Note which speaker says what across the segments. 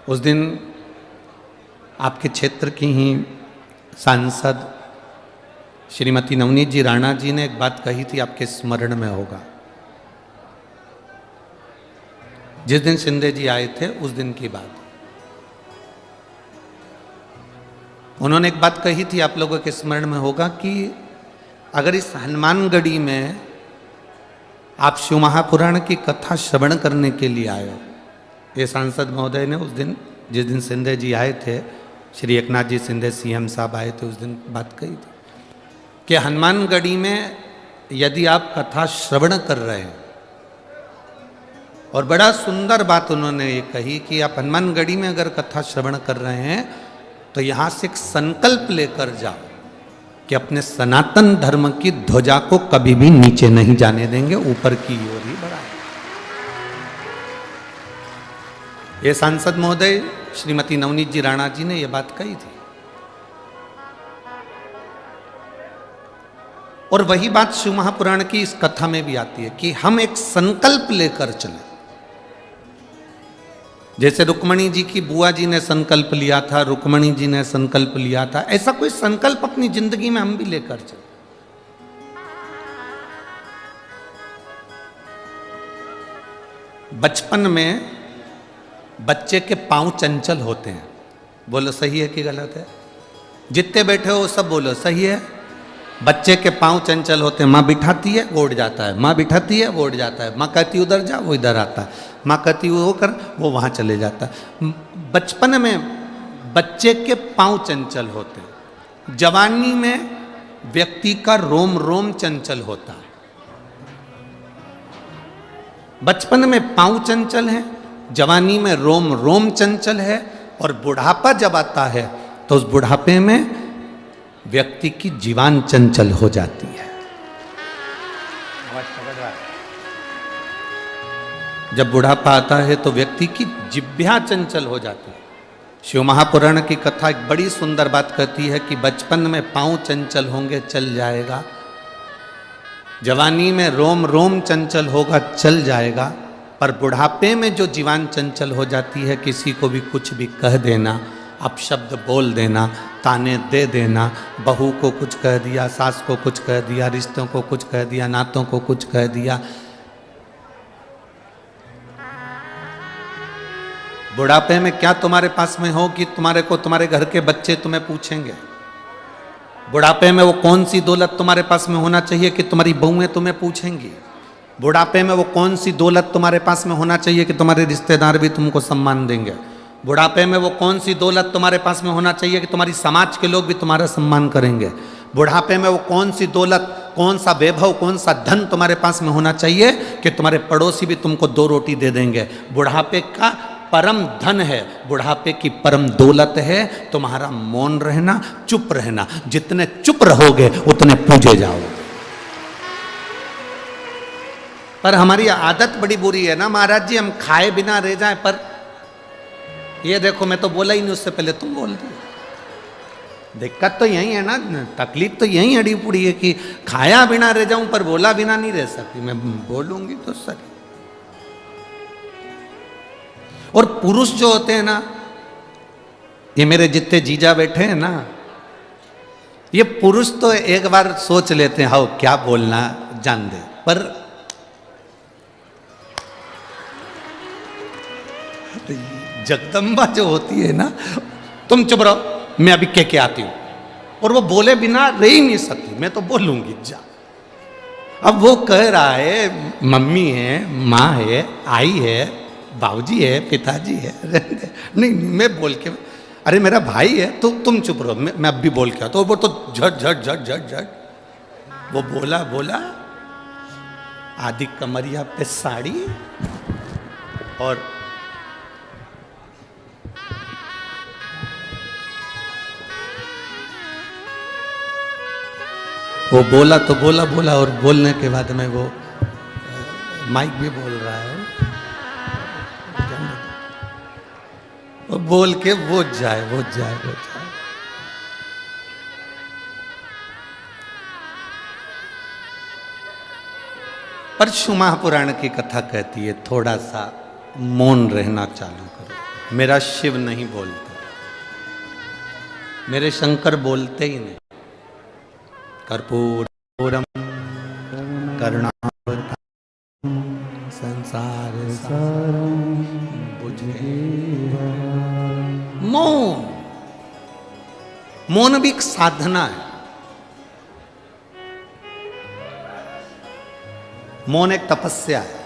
Speaker 1: उस दिन आपके क्षेत्र की ही सांसद श्रीमती नवनीत जी राणा जी ने एक बात कही थी, आपके स्मरण में होगा। जिस दिन शिंदे जी आए थे उस दिन की बात, उन्होंने एक बात कही थी, आप लोगों के स्मरण में होगा कि अगर इस हनुमानगढ़ी में आप शिव महापुराण की कथा श्रवण करने के लिए आए हो, ये सांसद महोदय ने उस दिन, जिस दिन शिंदे जी आए थे, श्री एकनाथ जी शिंदे सीएम साहब आए थे, उस दिन बात कही थी कि हनुमानगढ़ी में यदि आप कथा श्रवण कर रहे हैं, और बड़ा सुंदर बात उन्होंने ये कही कि आप हनुमानगढ़ी में अगर कथा श्रवण कर रहे हैं तो यहाँ से एक संकल्प लेकर जाओ कि अपने सनातन धर्म की ध्वजा को कभी भी नीचे नहीं जाने देंगे, ऊपर की ओर ही बढ़ाएंगे। ये सांसद महोदय श्रीमती नवनीत जी राणा जी ने यह बात कही थी, और वही बात शिव महापुराण की इस कथा में भी आती है कि हम एक संकल्प लेकर चलें। जैसे रुक्मणी जी की बुआ जी ने संकल्प लिया था, रुक्मणी जी ने संकल्प लिया था, ऐसा कोई संकल्प अपनी जिंदगी में हम भी लेकर चलें। बचपन में बच्चे के पांव चंचल होते हैं, बोलो सही है कि गलत है? जितने बैठे हो सब बोलो सही है। बच्चे के पांव चंचल होते हैं, माँ बिठाती है वो उड़ जाता है, माँ बिठाती है वो उड़ जाता है, माँ कहती उधर जा वो इधर आता है, माँ कहती वो कर वो वहाँ चले जाता है। बचपन में बच्चे के पांव चंचल होते हैं, जवानी में व्यक्ति का रोम रोम चंचल होता है। बचपन में पांव चंचल है, जवानी में रोम रोम चंचल है, और बुढ़ापा जब आता है तो उस बुढ़ापे में व्यक्ति की जीवान चंचल हो जाती है। जब बुढ़ापा आता है तो व्यक्ति की जिह्वा चंचल हो जाती है। शिव महापुराण की कथा एक बड़ी सुंदर बात कहती है कि बचपन में पांव चंचल होंगे चल जाएगा, जवानी में रोम रोम चंचल होगा चल जाएगा, पर बुढ़ापे में जो जीवान चंचल हो जाती है, किसी को भी कुछ भी कह देना, अपशब्द बोल देना, ताने दे देना, बहू को कुछ कह दिया, सास को कुछ कह दिया, रिश्तों को कुछ कह दिया, नातों को कुछ कह दिया। बुढ़ापे में क्या तुम्हारे पास में हो कि तुम्हारे को तुम्हारे घर के बच्चे तुम्हें पूछेंगे? बुढ़ापे में वो कौन सी दौलत तुम्हारे पास में होना चाहिए कि तुम्हारी बहुएं तुम्हें पूछेंगी? बुढ़ापे में वो कौन सी दौलत तुम्हारे पास में होना चाहिए कि तुम्हारे रिश्तेदार भी तुमको सम्मान देंगे? बुढ़ापे में वो कौन सी दौलत तुम्हारे पास में होना चाहिए कि तुम्हारी समाज के लोग भी तुम्हारा सम्मान करेंगे? बुढ़ापे में वो कौन सी दौलत, कौन सा वैभव, कौन सा धन तुम्हारे पास में होना चाहिए कि तुम्हारे पड़ोसी भी तुमको 2 रोटी दे देंगे? बुढ़ापे का परम धन है, बुढ़ापे की परम दौलत है तुम्हारा मौन रहना, चुप रहना। जितने चुप रहोगे उतने पूजे जाओगे। पर हमारी आदत बड़ी बुरी है ना महाराज जी, हम खाए बिना रह जाएं। पर ये देखो, मैं तो बोला ही नहीं, उससे पहले तुम बोल दिए। दिक्कत तो यही है ना, तकलीफ तो यही अड़ी पुड़ी है कि खाया बिना रह जाऊं पर बोला बिना नहीं रह सकती। मैं बोलूंगी तो सही। और पुरुष जो होते हैं ना, ये मेरे जितने जीजा बैठे हैं ना, ये पुरुष तो एक बार सोच लेते हैं, हाँ क्या बोलना जान दे, पर जगदम्बा जो होती है ना, तुम चुप रहो मैं अभी कह के आती हूं, और वो बोले बिना रह ही नहीं सकती। मैं तो बोलूंगी जा। अब वो कह रहा है, मम्मी है, माँ है, आई है, बाबूजी है, पिताजी है, नहीं मैं बोल के, अरे मेरा भाई है तो तुम चुप रहो, मैं अब भी बोल के आता हूं। वो तो झट झट झट झट झट वो बोला आदि कमरिया पे साड़ी, और वो बोला तो बोला, और बोलने के बाद में वो माइक भी बोल रहा है, वो बोल के वो जाए। पर शिव महापुराण की कथा कहती है, थोड़ा सा मौन रहना चालू करो। मेरा शिव नहीं बोलता, मेरे शंकर बोलते ही नहीं। कर्पूरम करुणावतारम संसार सारम बुझे। मौन, मौन भी एक साधना है। मौन एक तपस्या है।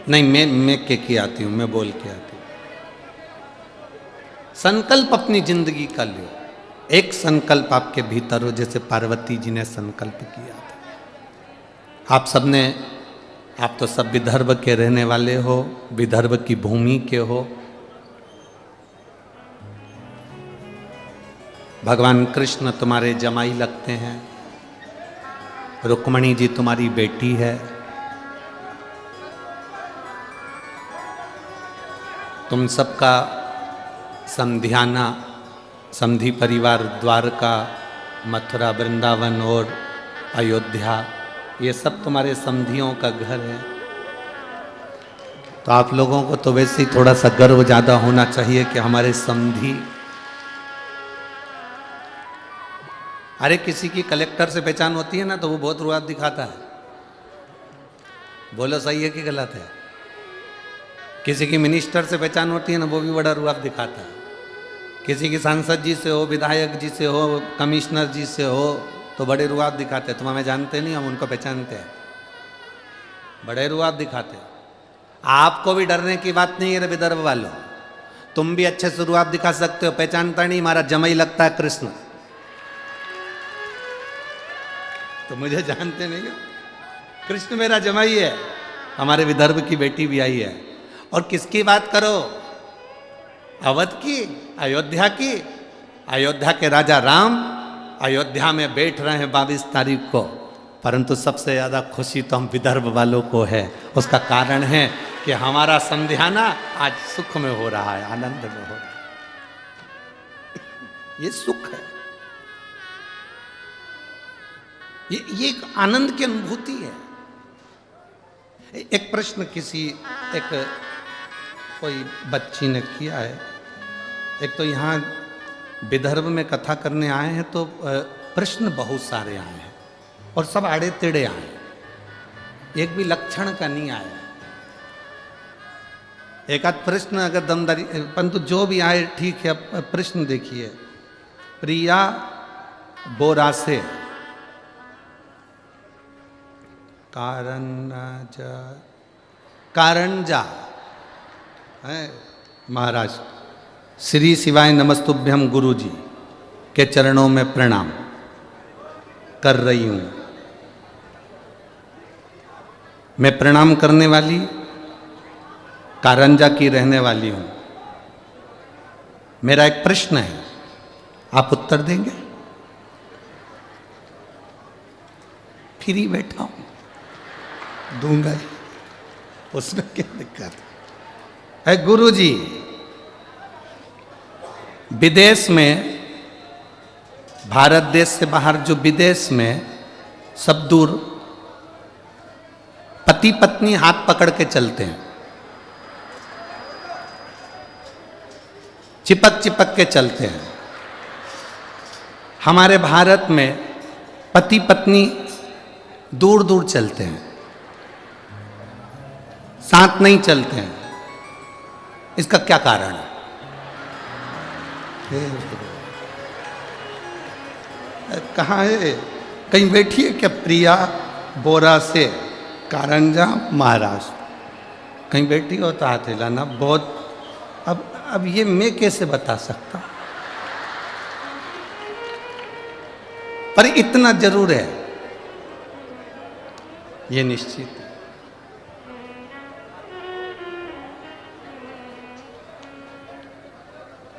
Speaker 1: नहीं, मैं के आती हूं, मैं बोल के आती हूं। संकल्प अपनी जिंदगी का लो। एक संकल्प आपके भीतर हो, जैसे पार्वती जी ने संकल्प किया था। आप सबने, आप तो सब विदर्भ के रहने वाले हो, विदर्भ की भूमि के हो। भगवान कृष्ण तुम्हारे जमाई लगते हैं, रुक्मणी जी तुम्हारी बेटी है। तुम सबका समधियाना, समधी परिवार द्वारका, मथुरा, वृंदावन और अयोध्या, ये सब तुम्हारे समधियों का घर है। तो आप लोगों को तो वैसे ही थोड़ा सा गर्व ज़्यादा होना चाहिए कि हमारे समधी। अरे किसी की कलेक्टर से पहचान होती है ना, तो वो बहुत रुआब दिखाता है। बोलो सही है कि गलत है? किसी की मिनिस्टर से पहचान होती है ना, वो भी बड़ा रुआब दिखाता है। किसी की सांसद जी से हो, विधायक जी से हो, कमिश्नर जी से हो, तो बड़े रुआब दिखाते हैं। तुम हमें जानते नहीं, हम उनको पहचानते हैं। बड़े रुआब दिखाते हैं। आपको भी डरने की बात नहीं है रे विदर्भ वालों, तुम भी अच्छे से रुआब दिखा सकते हो। पहचानता नहीं, हमारा जमाई लगता है कृष्ण, तो मुझे जानते नहीं हो। कृष्ण मेरा जमाई है, हमारे विदर्भ की बेटी भी आई है। और किसकी बात करो? अवध की, अयोध्या की। अयोध्या के राजा राम अयोध्या में बैठ रहे हैं 22 तारीख को, परंतु सबसे ज़्यादा खुशी तो हम विदर्भ वालों को है। उसका कारण है कि हमारा समधियाना आज सुख में हो रहा है, आनंद में हो रहा है। ये सुख है, ये एक आनंद की अनुभूति है। एक प्रश्न एक कोई बच्ची ने किया है। एक तो यहाँ विदर्भ में कथा करने आए हैं, तो प्रश्न बहुत सारे आए हैं और सब आड़े टेढ़े आए हैं, एक भी लक्षण का नहीं आया। एक आध प्रश्न अगर दमदारी, परंतु जो भी आए ठीक है। प्रश्न देखिए, प्रिया बोरा से, कारंजा है महाराज। श्री शिवाय नमस्तुभ्यम गुरु जी के चरणों में प्रणाम कर रही हूं। मैं प्रणाम करने वाली कारंजा की रहने वाली हूं। मेरा एक प्रश्न है, आप उत्तर देंगे? फ्री बैठा हूं, दूंगा ही, उसमें क्या दिक्कत है? गुरु जी, विदेश में, भारत देश से बाहर जो विदेश में सब दूर पति पत्नी हाथ पकड़ के चलते हैं, चिपक चिपक के चलते हैं। हमारे भारत में पति पत्नी दूर दूर चलते हैं, साथ नहीं चलते हैं। इसका क्या कारण है? कहाँ है? कहीं बैठी है क्या प्रिया बोरा से, कारंजा महाराष्ट्र? कहीं बैठी हो तो हाथ हिलाना। बहुत अब ये मैं कैसे बता सकता, पर इतना जरूर है, ये निश्चित है।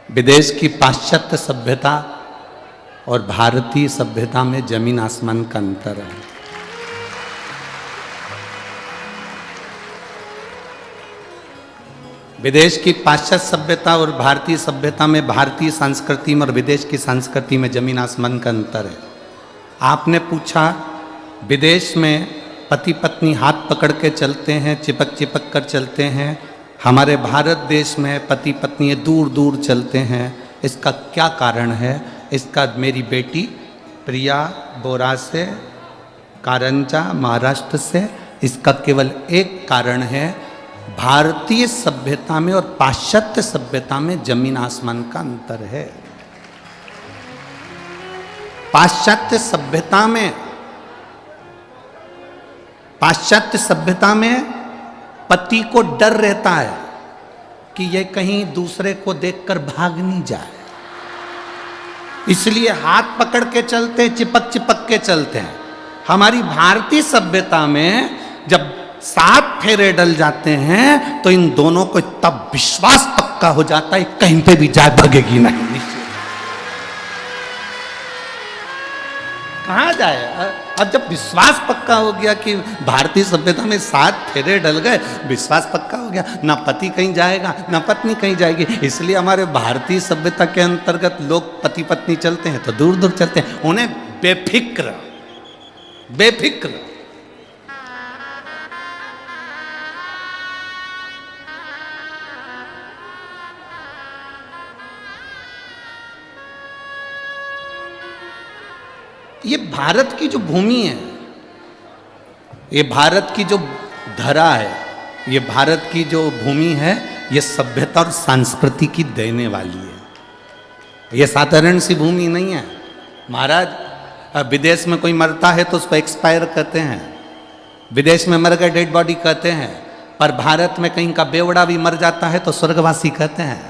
Speaker 1: विदेश की पाश्चात्य सभ्यता और भारतीय सभ्यता में जमीन आसमान का अंतर है। विदेश की पाश्चात्य सभ्यता और भारतीय सभ्यता में, भारतीय संस्कृति में और विदेश की संस्कृति में जमीन आसमान का अंतर है। आपने पूछा विदेश में पति पत्नी हाथ पकड़ के चलते हैं, चिपक चिपक कर चलते हैं। हमारे भारत देश में पति पत्नी दूर दूर चलते हैं। इसका क्या कारण है? इसका मेरी बेटी प्रिया बोरा से, कारंजा महाराष्ट्र से, इसका केवल एक कारण है, भारतीय सभ्यता में और पाश्चात्य सभ्यता में जमीन आसमान का अंतर है। पाश्चात्य सभ्यता में पति को डर रहता है कि ये कहीं दूसरे को देखकर भाग नहीं जाए, इसलिए हाथ पकड़ के चलते, चिपक चिपक के चलते हैं। हमारी भारतीय सभ्यता में जब 7 फेरे डल जाते हैं तो इन दोनों को तब विश्वास पक्का हो जाता है, कहीं पे भी जाए भागेगी नहीं। कहाँ जाए? अब जब विश्वास पक्का हो गया कि भारतीय सभ्यता में 7 फेरे डल गए, विश्वास पक्का हो गया, ना पति कहीं जाएगा ना पत्नी कहीं जाएगी। इसलिए हमारे भारतीय सभ्यता के अंतर्गत लोग पति पत्नी चलते हैं तो दूर दूर चलते हैं, उन्हें बेफिक्र ये भारत की जो भूमि है, ये भारत की जो धरा है, ये भारत की जो भूमि है, ये सभ्यता और संस्कृति की देने वाली है। ये साधारण सी भूमि नहीं है महाराज। विदेश में कोई मरता है तो उसको एक्सपायर कहते हैं, विदेश में मर गए डेड बॉडी कहते हैं, पर भारत में कहीं का बेवड़ा भी मर जाता है तो स्वर्गवासी कहते हैं।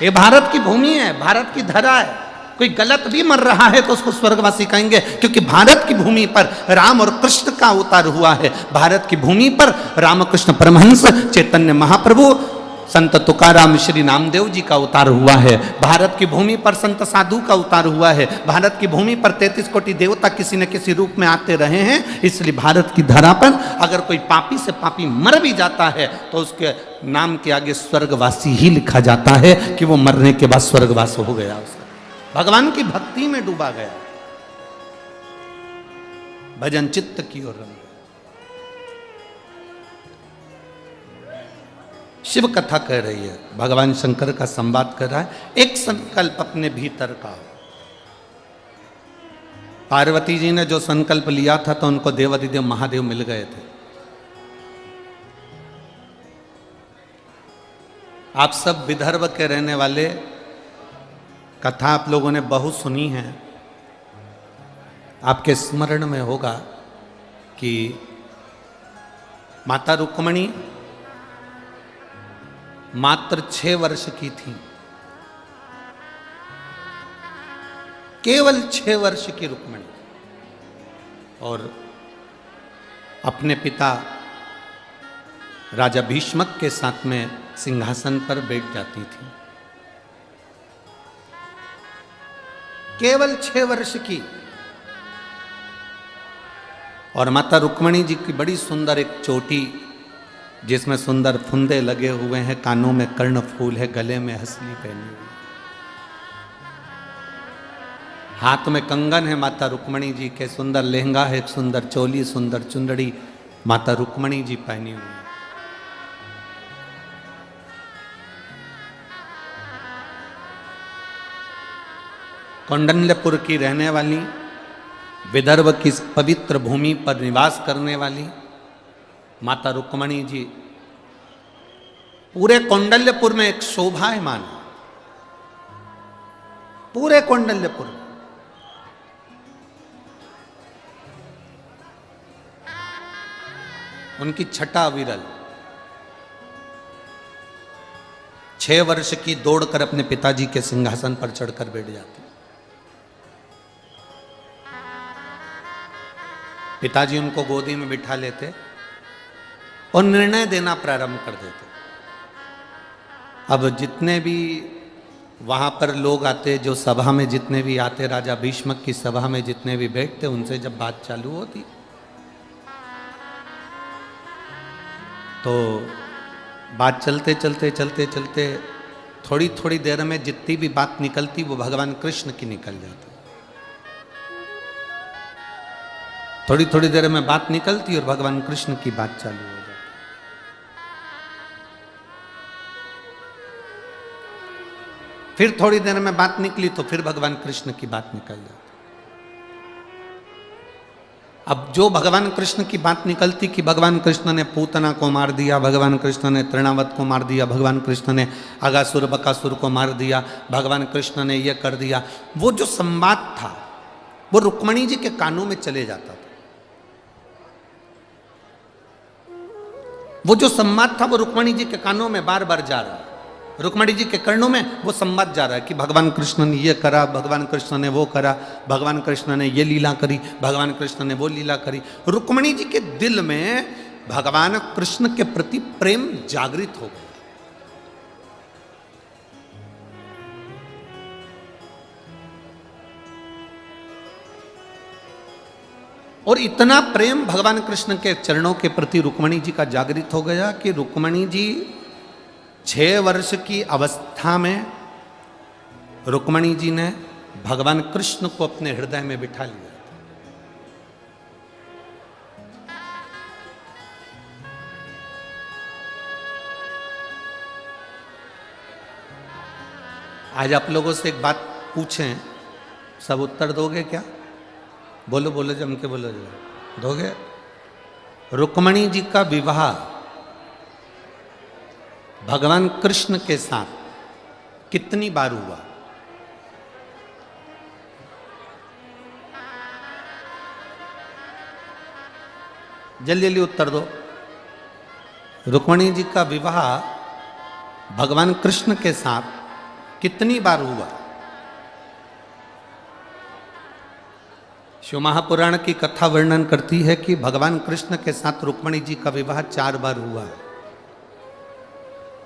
Speaker 1: ये भारत की भूमि है, भारत की धरा है। कोई गलत भी मर रहा है तो उसको स्वर्गवासी कहेंगे, क्योंकि भारत की भूमि पर राम और कृष्ण का अवतार हुआ है। भारत की भूमि पर रामकृष्ण परमहंस, चैतन्य महाप्रभु, संत तुकाराम, श्री नामदेव जी का अवतार हुआ है। भारत की भूमि पर संत साधु का अवतार हुआ है। भारत की भूमि पर 33 कोटि देवता किसी न किसी रूप में आते रहे हैं। इसलिए भारत की धरा पर अगर कोई पापी से पापी मर भी जाता है तो उसके नाम के आगे स्वर्गवासी ही लिखा जाता है कि वो मरने के बाद स्वर्गवास हो गया, उसका भगवान की भक्ति में डूबा गया, भजन चित्त की ओर रंग। शिव कथा कह रही है, भगवान शंकर का संवाद कर रहा है। एक संकल्प अपने भीतर का हो। पार्वती जी ने जो संकल्प लिया था तो उनको देवादिदेव महादेव मिल गए थे। आप सब विदर्भ के रहने वाले, कथा आप लोगों ने बहुत सुनी है। आपके स्मरण में होगा कि माता रुक्मणी मात्र 6 वर्ष की थी, केवल 6 वर्ष की रुक्मणी, और अपने पिता राजा भीष्मक के साथ में सिंहासन पर बैठ जाती थी। केवल 6 वर्ष की। और माता रुक्मणी जी की बड़ी सुंदर एक चोटी, जिसमें सुंदर फुंदे लगे हुए हैं, कानों में कर्ण फूल है, गले में हंसली पहनी हुई, हाथ में कंगन है माता रुक्मणी जी के, सुंदर लहंगा है, एक सुंदर चोली, सुंदर चुंदड़ी माता रुक्मणी जी पहनी हुई। कौंडल्यपुर की रहने वाली, विदर्भ की पवित्र भूमि पर निवास करने वाली माता रुक्मणी जी पूरे कौंडल्यपुर में एक शोभायमान, पूरे कौंडल्यपुर में। उनकी छठा विरल 6 वर्ष की दौड़कर अपने पिताजी के सिंहासन पर चढ़कर बैठ जाती। पिताजी उनको गोदी में बिठा लेते और निर्णय देना प्रारंभ कर देते। अब जितने भी वहां पर लोग आते, जो सभा में जितने भी आते, राजा भीष्मक की सभा में जितने भी बैठते, उनसे जब बात चालू होती तो बात चलते चलते चलते चलते थोड़ी थोड़ी देर में जितनी भी बात निकलती वो भगवान कृष्ण की निकल जाती। थोड़ी थोड़ी देर में बात निकलती और भगवान कृष्ण की बात चालू हो जाती। फिर थोड़ी देर में बात निकली तो फिर भगवान कृष्ण की बात निकल जाती। अब जो भगवान कृष्ण की बात निकलती कि भगवान कृष्ण ने पूतना को मार दिया, भगवान कृष्ण ने तृणावत को मार दिया, भगवान कृष्ण ने अगासुर बकासुर को मार दिया, भगवान कृष्ण ने यह कर दिया, वो जो संवाद था वो रुक्मणी जी के कानों में चले जाता था। वो जो संवाद था वो रुक्मणी जी के कानों में बार बार जा रहा है। रुक्मणी जी के कर्णों में वो संवाद जा रहा है कि भगवान कृष्ण ने ये करा, भगवान कृष्ण ने वो करा, भगवान कृष्ण ने ये लीला करी, भगवान कृष्ण ने वो लीला करी। रुक्मणी जी के दिल में भगवान कृष्ण के प्रति प्रेम जागृत हो गया। और इतना प्रेम भगवान कृष्ण के चरणों के प्रति रुक्मणी जी का जागृत हो गया कि रुक्मणी जी 6 वर्ष की अवस्था में रुक्मणी जी ने भगवान कृष्ण को अपने हृदय में बिठा लिया। आज आप लोगों से एक बात पूछें, सब उत्तर दोगे क्या? बोलो बोलो, जम के बोलो, जो दोगे। रुक्मणी जी का विवाह भगवान कृष्ण के साथ कितनी बार हुआ? जल्दी जल्दी उत्तर दो। रुक्मणी जी का विवाह भगवान कृष्ण के साथ कितनी बार हुआ? शिव महापुराण की कथा वर्णन करती है कि भगवान कृष्ण के साथ रुक्मणी जी का विवाह 4 बार हुआ है।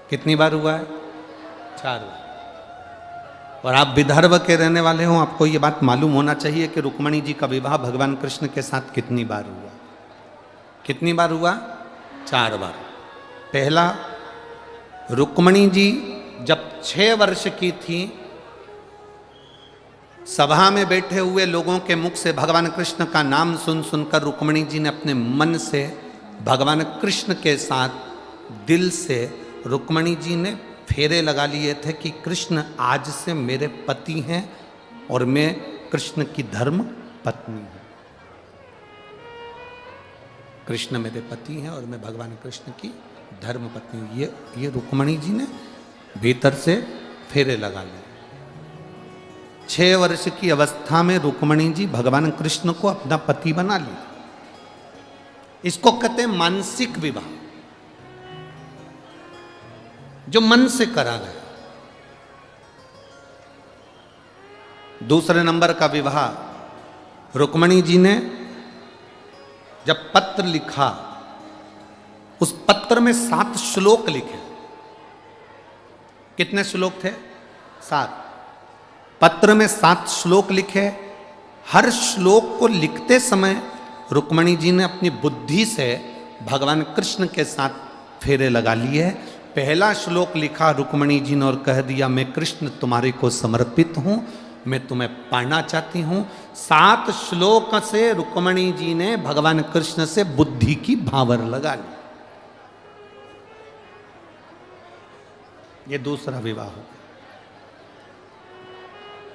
Speaker 1: कितनी बार हुआ है? 4 बार। और आप विदर्भ के रहने वाले हो, आपको ये बात मालूम होना चाहिए कि रुक्मणी जी का विवाह भगवान कृष्ण के साथ कितनी बार हुआ? कितनी बार हुआ? 4 बार। पहला, रुक्मणी जी जब 6 वर्ष की थी, सभा में बैठे हुए लोगों के मुख से भगवान कृष्ण का नाम सुन सुनकर रुक्मणी जी ने अपने मन से भगवान कृष्ण के साथ दिल से रुक्मणी जी ने फेरे लगा लिए थे कि कृष्ण आज से मेरे पति हैं और मैं कृष्ण की धर्म पत्नी हूं। कृष्ण मेरे पति हैं और मैं भगवान कृष्ण की धर्म पत्नी हूं। ये रुक्मणी जी ने भीतर से फेरे लगा लिए। 6 वर्ष की अवस्था में रुक्मणी जी भगवान कृष्ण को अपना पति बना लिया। इसको कहते हैं मानसिक विवाह, जो मन से करा गया। दूसरे नंबर का विवाह रुक्मणी जी ने जब पत्र लिखा, उस पत्र में 7 श्लोक लिखे। कितने श्लोक थे? 7। पत्र में 7 श्लोक लिखे। हर श्लोक को लिखते समय रुक्मणी जी ने अपनी बुद्धि से भगवान कृष्ण के साथ फेरे लगा लिए। पहला श्लोक लिखा रुक्मणी जी ने और कह दिया, मैं कृष्ण तुम्हारे को समर्पित हूं, मैं तुम्हें पाना चाहती हूं। 7 श्लोक से रुक्मणी जी ने भगवान कृष्ण से बुद्धि की भावर लगा ली। ये दूसरा विवाह हो।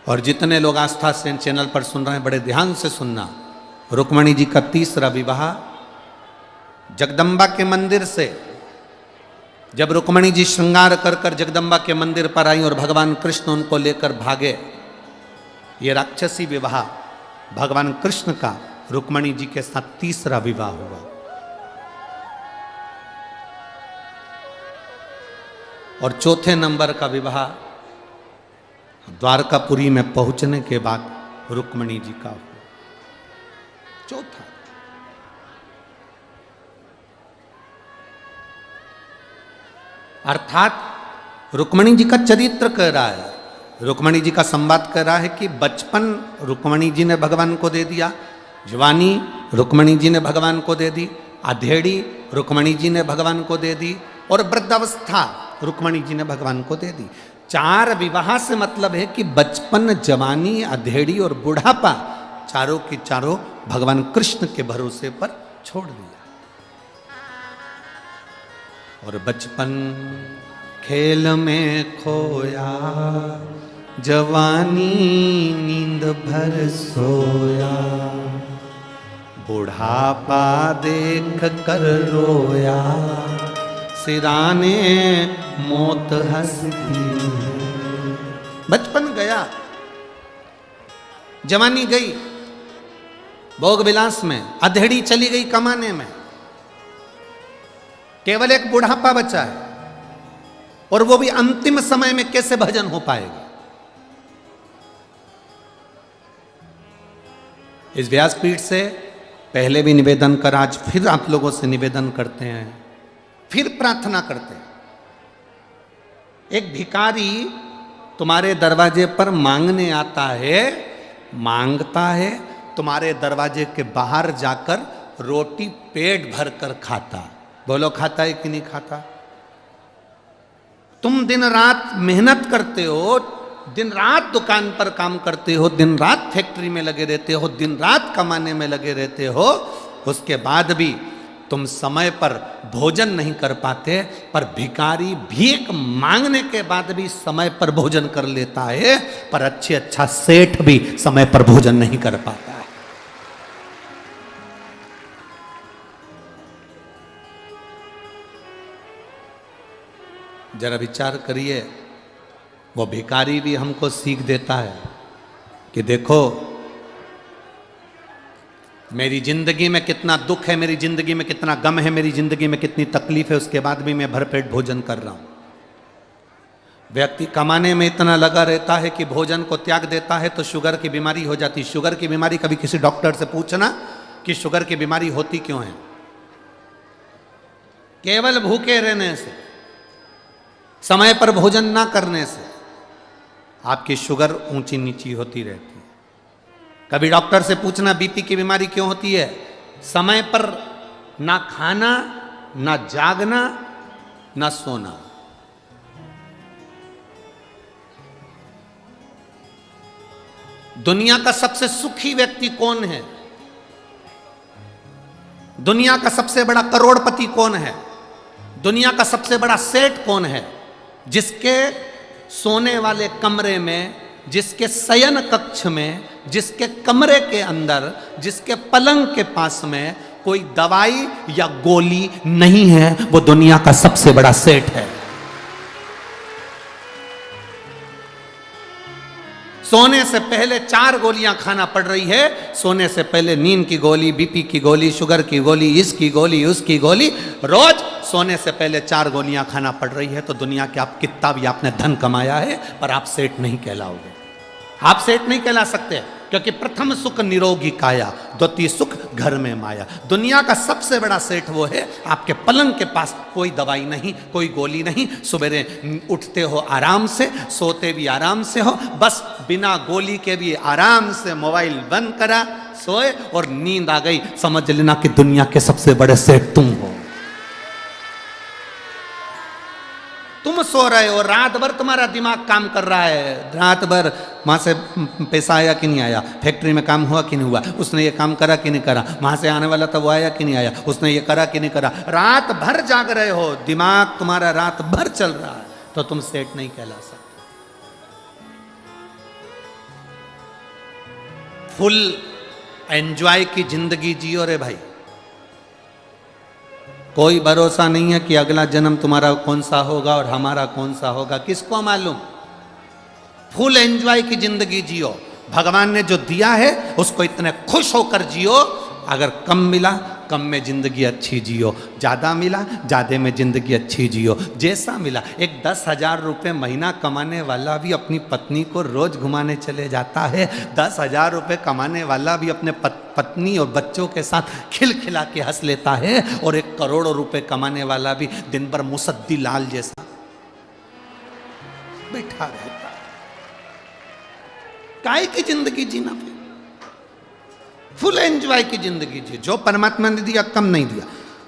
Speaker 1: और जितने लोग आस्था से चैनल पर सुन रहे हैं, बड़े ध्यान से सुनना। रुक्मणी जी का तीसरा विवाह जगदम्बा के मंदिर से, जब रुक्मणी जी श्रृंगार कर कर जगदम्बा के मंदिर पर आई और भगवान कृष्ण उनको लेकर भागे, ये राक्षसी विवाह भगवान कृष्ण का रुक्मणी जी के साथ तीसरा विवाह हुआ। और चौथे नंबर का विवाह द्वारकापुरी में पहुंचने के बाद रुक्मणी जी का हुआ। चौथा। अर्थात रुक्मणी जी का चरित्र कह रहा है, रुक्मणी जी का संवाद कह रहा है कि बचपन रुक्मणी जी ने भगवान को दे दिया, जवानी रुक्मणी जी ने भगवान को दे दी, अधेड़ी रुक्मणी जी ने भगवान को दे दी, और वृद्धावस्था रुक्मणी जी ने भगवान को दे दी। 4 विवाह से मतलब है कि बचपन, जवानी, अधेड़ी और बुढ़ापा चारों की चारों भगवान कृष्ण के भरोसे पर छोड़ दिया। और बचपन खेल में खोया, जवानी नींद भर सोया, बुढ़ापा देख कर रोया, सिराने मौत हंसती। बचपन गया, जवानी गई भोग विलास में, अधेड़ी चली गई कमाने में, केवल एक बुढ़ापा बचा है। और वो भी अंतिम समय में कैसे भजन हो पाएगा। इस व्यासपीठ से पहले भी निवेदन कर, आज फिर आप लोगों से निवेदन करते हैं, फिर प्रार्थना करते हैं। एक भिखारी तुम्हारे दरवाजे पर मांगने आता है, मांगता है, तुम्हारे दरवाजे के बाहर जाकर रोटी पेट भर कर खाता। बोलो खाता है कि नहीं खाता? तुम दिन रात मेहनत करते हो, दिन रात दुकान पर काम करते हो, दिन रात फैक्ट्री में लगे रहते हो, दिन रात कमाने में लगे रहते हो, उसके बाद भी तुम समय पर भोजन नहीं कर पाते। पर भिखारी भीख मांगने के बाद भी समय पर भोजन कर लेता है, पर अच्छा सेठ भी समय पर भोजन नहीं कर पाता है। जरा विचार करिए, वो भिखारी भी हमको सीख देता है कि देखो मेरी जिंदगी में कितना दुख है, मेरी जिंदगी में कितना गम है, मेरी जिंदगी में कितनी तकलीफ है, उसके बाद भी मैं भरपेट भोजन कर रहा हूं। व्यक्ति कमाने में इतना लगा रहता है कि भोजन को त्याग देता है तो शुगर की बीमारी हो जाती। शुगर की बीमारी कभी किसी डॉक्टर से पूछना कि शुगर की बीमारी होती क्यों है? केवल भूखे रहने से, समय पर भोजन ना करने से आपकी शुगर ऊंची नीची होती रहती है। कभी डॉक्टर से पूछना बीपी की बीमारी क्यों होती है? समय पर ना खाना, ना जागना, ना सोना। दुनिया का सबसे सुखी व्यक्ति कौन है? दुनिया का सबसे बड़ा करोड़पति कौन है? दुनिया का सबसे बड़ा सेठ कौन है? जिसके सोने वाले कमरे में, जिसके शयन कक्ष में, जिसके कमरे के अंदर, जिसके पलंग के पास में कोई दवाई या गोली नहीं है, वो दुनिया का सबसे बड़ा सेठ है। सोने से पहले 4 गोलियां खाना पड़ रही है। सोने से पहले नींद की गोली, बीपी की गोली, शुगर की गोली, इसकी गोली, उसकी गोली, रोज सोने से पहले 4 गोलियां खाना पड़ रही है। तो दुनिया के आप कितना भी आपने धन कमाया है, पर आप सेठ नहीं कहलाओगे। आप सेठ नहीं कहला सकते, क्योंकि प्रथम सुख निरोगी काया, द्वितीय सुख घर में माया। दुनिया का सबसे बड़ा सेठ वो है आपके पलंग के पास कोई दवाई नहीं, कोई गोली नहीं, सवेरे उठते हो आराम से, सोते भी आराम से हो, बस बिना गोली के भी आराम से मोबाइल बंद करा, सोए और नींद आ गई, समझ लेना कि दुनिया के सबसे बड़े सेठ तुम हो। तुम सो रहे हो, रात भर तुम्हारा दिमाग काम कर रहा है, रात भर वहां से पैसा आया कि नहीं आया, फैक्ट्री में काम हुआ कि नहीं हुआ, उसने ये काम करा कि नहीं करा, वहां से आने वाला था वो आया कि नहीं आया, उसने ये करा कि नहीं करा, रात भर जाग रहे हो, दिमाग तुम्हारा रात भर चल रहा है, तो तुम सेठ नहीं कहला सकते। फुल एंजॉय की जिंदगी जियो रे भाई। कोई भरोसा नहीं है कि अगला जन्म तुम्हारा कौन सा होगा और हमारा कौन सा होगा, किसको मालूम। फुल एंजॉय की जिंदगी जियो। भगवान ने जो दिया है उसको इतने खुश होकर जियो। अगर कम मिला, कम में जिंदगी अच्छी जियो, ज़्यादा मिला, ज़्यादा में जिंदगी अच्छी जियो। जैसा मिला, एक 10,000 रुपये महीना कमाने वाला भी अपनी पत्नी को रोज घुमाने चले जाता है। 10,000 रुपये कमाने वाला भी अपने पत्नी और बच्चों के साथ खिलखिला के हंस लेता है। और 1 करोड़ रुपये कमाने वाला भी दिन भर मुसद्दी लाल जैसा बैठा रहता है। काय की जिंदगी जीना पे, फुल एंजॉय की जिंदगी जी। जो परमात्मा ने दिया कम नहीं दिया।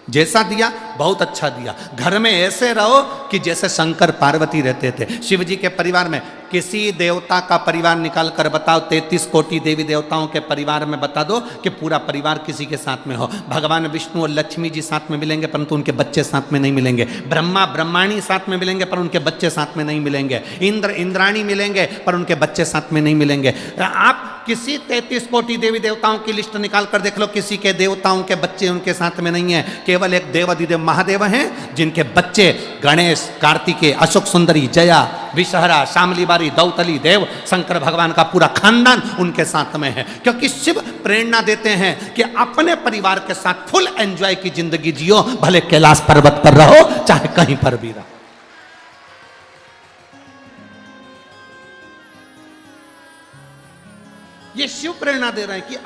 Speaker 1: जैसा दिया बहुत अच्छा दिया। घर में ऐसे रहो कि जैसे शंकर पार्वती रहते थे। शिव जी के परिवार में किसी देवता का परिवार निकाल कर बताओ, 33 कोटि देवी देवताओं के परिवार में बता दो कि पूरा परिवार किसी के साथ में हो। भगवान विष्णु और लक्ष्मी जी साथ में मिलेंगे परंतु उनके बच्चे साथ में नहीं मिलेंगे। ब्रह्मा ब्रह्माणी साथ में मिलेंगे पर उनके बच्चे साथ में नहीं मिलेंगे। इंद्र इंद्राणी मिलेंगे पर उनके बच्चे साथ में नहीं मिलेंगे। आप किसी 33 कोटि देवी देवताओं की लिस्ट निकाल कर देख लो, किसी के देवताओं के बच्चे उनके साथ में नहीं है। केवल एक देवाधिदेव महादेव हैं जिनके बच्चे गणेश, कार्तिकेय, अशोक सुंदरी, जया, विषहरा, शामली बारी, दौतली देव, शंकर भगवान का पूरा खानदान उनके साथ में है। क्योंकि शिव प्रेरणा देते हैं कि अपने परिवार के साथ फुल एंजॉय की जिंदगी जियो, भले कैलाश पर्वत पर रहो चाहे कहीं पर भी रहो। ये शिव प्रेरणा दे रहे हैं कि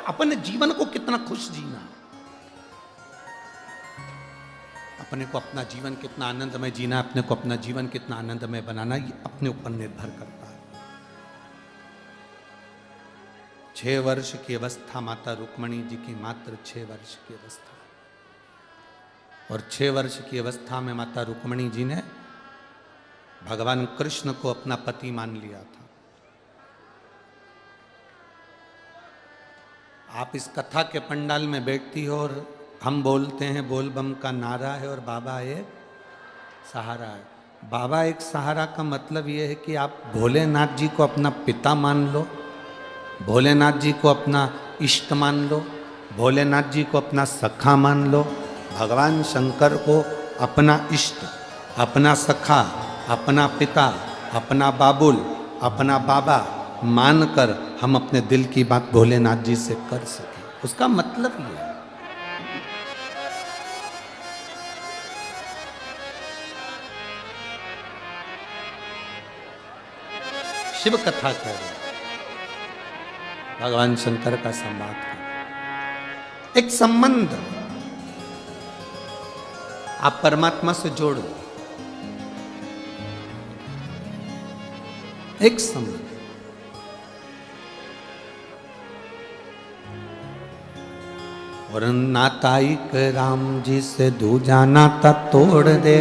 Speaker 1: अपने जीवन को कितना खुश जीना, अपने को अपना जीवन कितना आनंदमय जीना, अपने को अपना जीवन कितना आनंदमय बनाना, ये अपने ऊपर निर्भर करता है। 6 वर्ष की अवस्था माता रुक्मणी जी की मात्र 6 वर्ष की अवस्था, और 6 वर्ष की अवस्था में माता रुक्मणी जी ने भगवान कृष्ण को अपना पति मान लिया था। आप इस कथा के पंडाल में बैठती हो और हम बोलते हैं बोल बम का नारा है और बाबा एक सहारा है। बाबा एक सहारा का मतलब ये है कि आप भोलेनाथ जी को अपना पिता मान लो, भोलेनाथ जी को अपना इष्ट मान लो, भोलेनाथ जी को अपना सखा मान लो, भगवान शंकर को अपना इष्ट, अपना सखा, अपना पिता, अपना बाबुल, अपना बाबा मानकर हम अपने दिल की बात भोलेनाथ जी से कर सकें। उसका मतलब ये है। शिव कथा कह रहे, भगवान शंकर का संवाद कर, एक संबंध आप परमात्मा से जोड़ो, एक संबंध। और नाता एक राम जी से दूजा नाता तोड़ दे,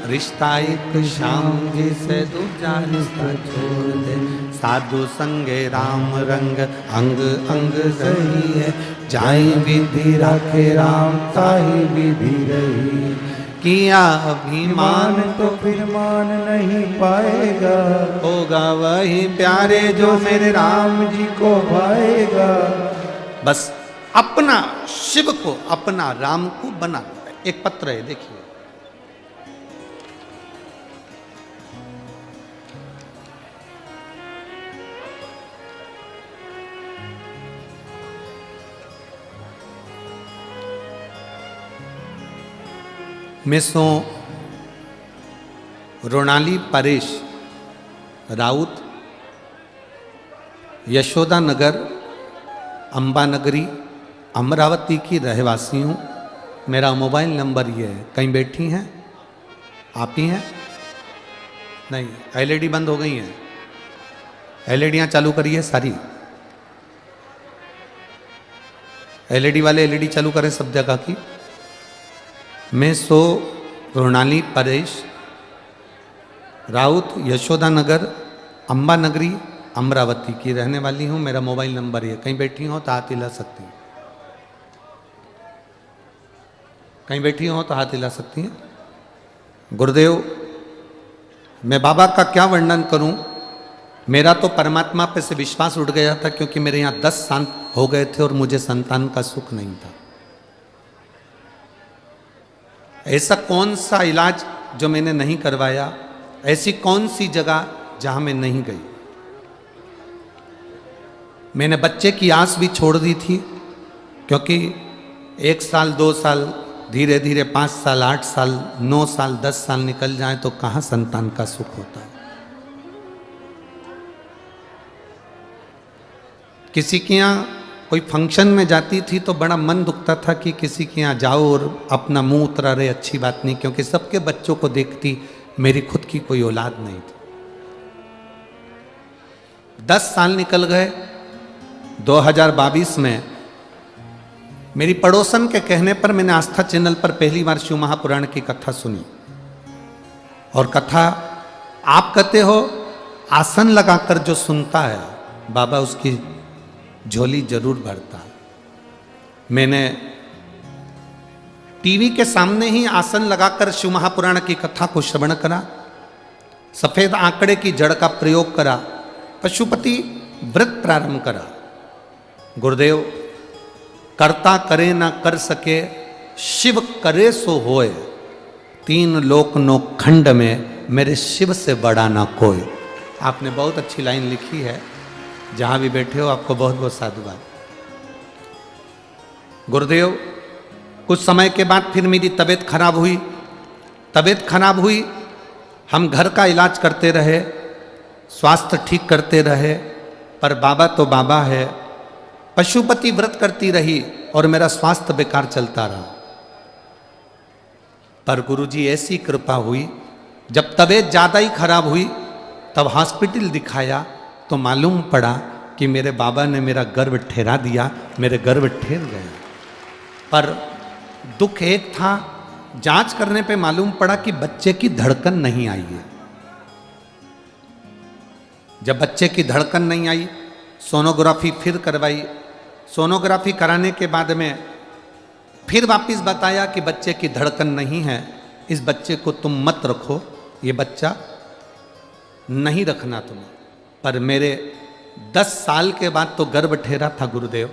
Speaker 1: रिश्ता एक श्याम जी से दूजा रिश्ता छोड़ दे। साधु संगे राम रंग अंग अंग रही है, जाई विधि राखे राम ताही विधि रही। किया अभिमान तो फिर मान नहीं पाएगा, होगा वही प्यारे जो मेरे राम जी को भाएगा। बस अपना शिव को, अपना राम को बना लो। एक पत्र है, देखिए, मिसो रोनाली परेश राउत, यशोदा नगर, अंबा नगरी, अमरावती की रहवासी हूँ। मेरा मोबाइल नंबर ये है। कहीं बैठी हैं? आप ही हैं? नहीं, एलईडी बंद हो गई हैं। एलईडियाँ चालू करिए सारी। एलईडी वाले एलईडी चालू करें सब जगह की। मैं सो रोनाली परेश राउत, यशोदा नगर, अंबा नगरी, अमरावती की रहने वाली हूँ। मेरा मोबाइल नंबर ये। कहीं बैठी हो तो हाथ हिला सकती हैं। कहीं बैठी हो तो हाथ हिला सकती हैं। गुरुदेव, मैं बाबा का क्या वर्णन करूं। मेरा तो परमात्मा पे से विश्वास उठ गया था, क्योंकि मेरे यहाँ 10 साल हो गए थे और मुझे संतान का सुख नहीं था। ऐसा कौन सा इलाज जो मैंने नहीं करवाया, ऐसी कौन सी जगह जहां मैं नहीं गई। मैंने बच्चे की आस भी छोड़ दी थी, क्योंकि 1 साल 2 साल धीरे धीरे 5 साल 8 साल 9 साल 10 साल निकल जाए तो कहाँ संतान का सुख होता है। किसी के यहाँ कोई फंक्शन में जाती थी तो बड़ा मन दुखता था कि किसी के यहाँ जाओ और अपना मुंह उतरा रहे, अच्छी बात नहीं, क्योंकि सबके बच्चों को देखती, मेरी खुद की कोई औलाद नहीं थी। 10 साल निकल गए। 2022 में मेरी पड़ोसन के कहने पर मैंने आस्था चैनल पर पहली बार शिव महापुराण की कथा सुनी। और कथा आप कहते हो आसन लगाकर जो सुनता है बाबा उसकी झोली जरूर भरता है। मैंने टीवी के सामने ही आसन लगाकर शिव महापुराण की कथा को श्रवण करा, सफेद आंकड़े की जड़ का प्रयोग करा, पशुपति व्रत प्रारंभ करा। गुरुदेव करता करे ना कर सके, शिव करे सो होए, तीन लोक नो खंड में मेरे शिव से बड़ा ना कोई। आपने बहुत अच्छी लाइन लिखी है, जहां भी बैठे हो आपको बहुत बहुत साधुवाद। गुरुदेव कुछ समय के बाद फिर मेरी तबीयत खराब हुई। हम घर का इलाज करते रहे, स्वास्थ्य ठीक करते रहे, पर बाबा तो बाबा है। पशुपति व्रत करती रही और मेरा स्वास्थ्य बेकार चलता रहा। पर गुरुजी ऐसी कृपा हुई, जब तबीयत ज़्यादा ही खराब हुई तब हॉस्पिटल दिखाया तो मालूम पड़ा कि मेरे बाबा ने मेरा गर्भ ठहरा दिया, मेरे गर्भ ठहर गया। पर दुख एक था, जांच करने पे मालूम पड़ा कि बच्चे की धड़कन नहीं आई है। जब बच्चे की धड़कन नहीं आई, सोनोग्राफी फिर करवाई। सोनोग्राफी कराने के बाद में फिर वापस बताया कि बच्चे की धड़कन नहीं है, इस बच्चे को तुम मत रखो, ये बच्चा नहीं रखना तुम्हें। पर मेरे 10 साल के बाद तो गर्भ ठहरा था गुरुदेव।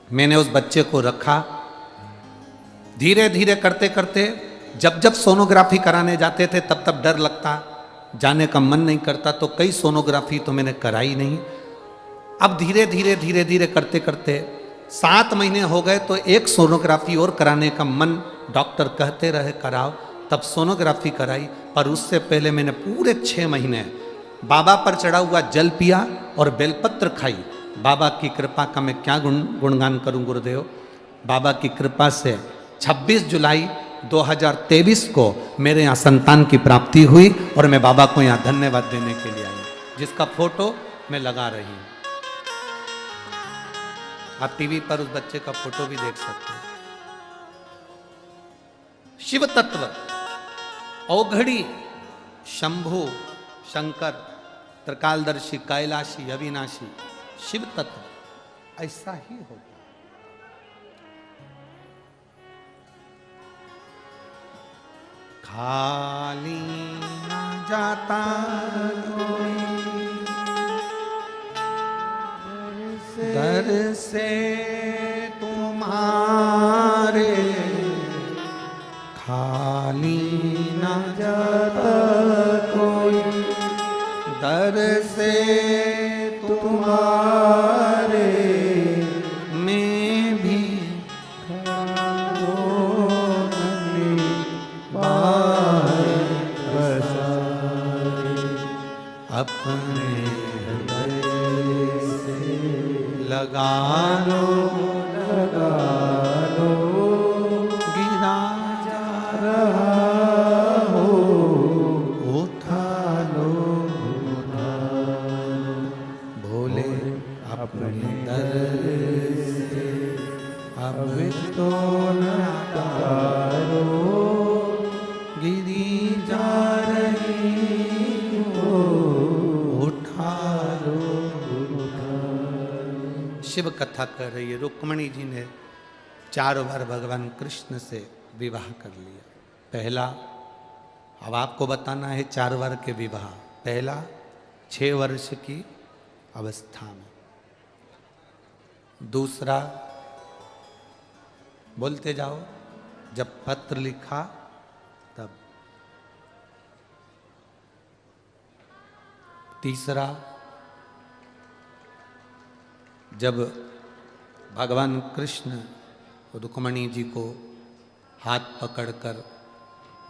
Speaker 1: मैंने उस बच्चे को रखा। धीरे धीरे करते करते जब सोनोग्राफी कराने जाते थे तब डर लगता, जाने का मन नहीं करता, तो कई सोनोग्राफी तो मैंने कराई नहीं। अब धीरे धीरे करते करते 7 महीने हो गए तो एक सोनोग्राफी और कराने का मन, डॉक्टर कहते रहे कराओ, तब सोनोग्राफी कराई। पर उससे पहले मैंने पूरे 6 महीने बाबा पर चढ़ा हुआ जल पिया और बेलपत्र खाई। बाबा की कृपा का मैं क्या गुणगान करूं गुरुदेव। बाबा की कृपा से 26 जुलाई 2023 को मेरे यहाँ संतान की प्राप्ति हुई और मैं बाबा को यहाँ धन्यवाद देने के लिए आई, जिसका फोटो मैं लगा रही हूँ। आप टीवी पर उस बच्चे का फोटो भी देख सकते हैं। शिव तत्व औघड़ी, शंभु, शंकर, त्रिकालदर्शी, कैलाशी, अविनाशी, शिव तत्व ऐसा ही होगा। खाली न जाता कोई दर से तुम्हारे, खाली न जाता कोई दर से तुम्हारे, मैं भी अपने हृदय से लगा लो गिरा जा रहा हो, उठा लो भोले अपने दर से अब तो न तारो, गिरी जा रही शिव कथा कर रही है। रुक्मणी जी ने 4 बार भगवान कृष्ण से विवाह कर लिया। पहला, अब आपको बताना है 4 बार के विवाह। पहला 6 वर्ष की अवस्था में, दूसरा बोलते जाओ जब पत्र लिखा तब, तीसरा जब भगवान कृष्ण रुक्मणी जी को हाथ पकड़कर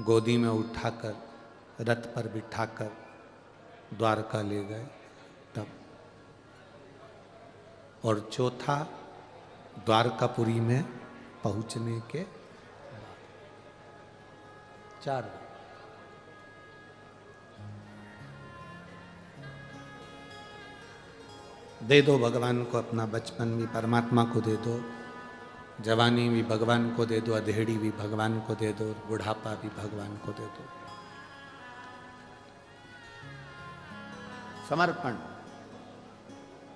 Speaker 1: गोदी में उठाकर रथ पर बिठाकर द्वारका ले गए तब, और चौथा द्वारकापुरी में पहुंचने के 4। दे दो भगवान को अपना बचपन भी परमात्मा को दे दो, जवानी भी भगवान को दे दो, अधेड़ी भी भगवान को दे दो, बुढ़ापा भी भगवान को दे दो। समर्पण,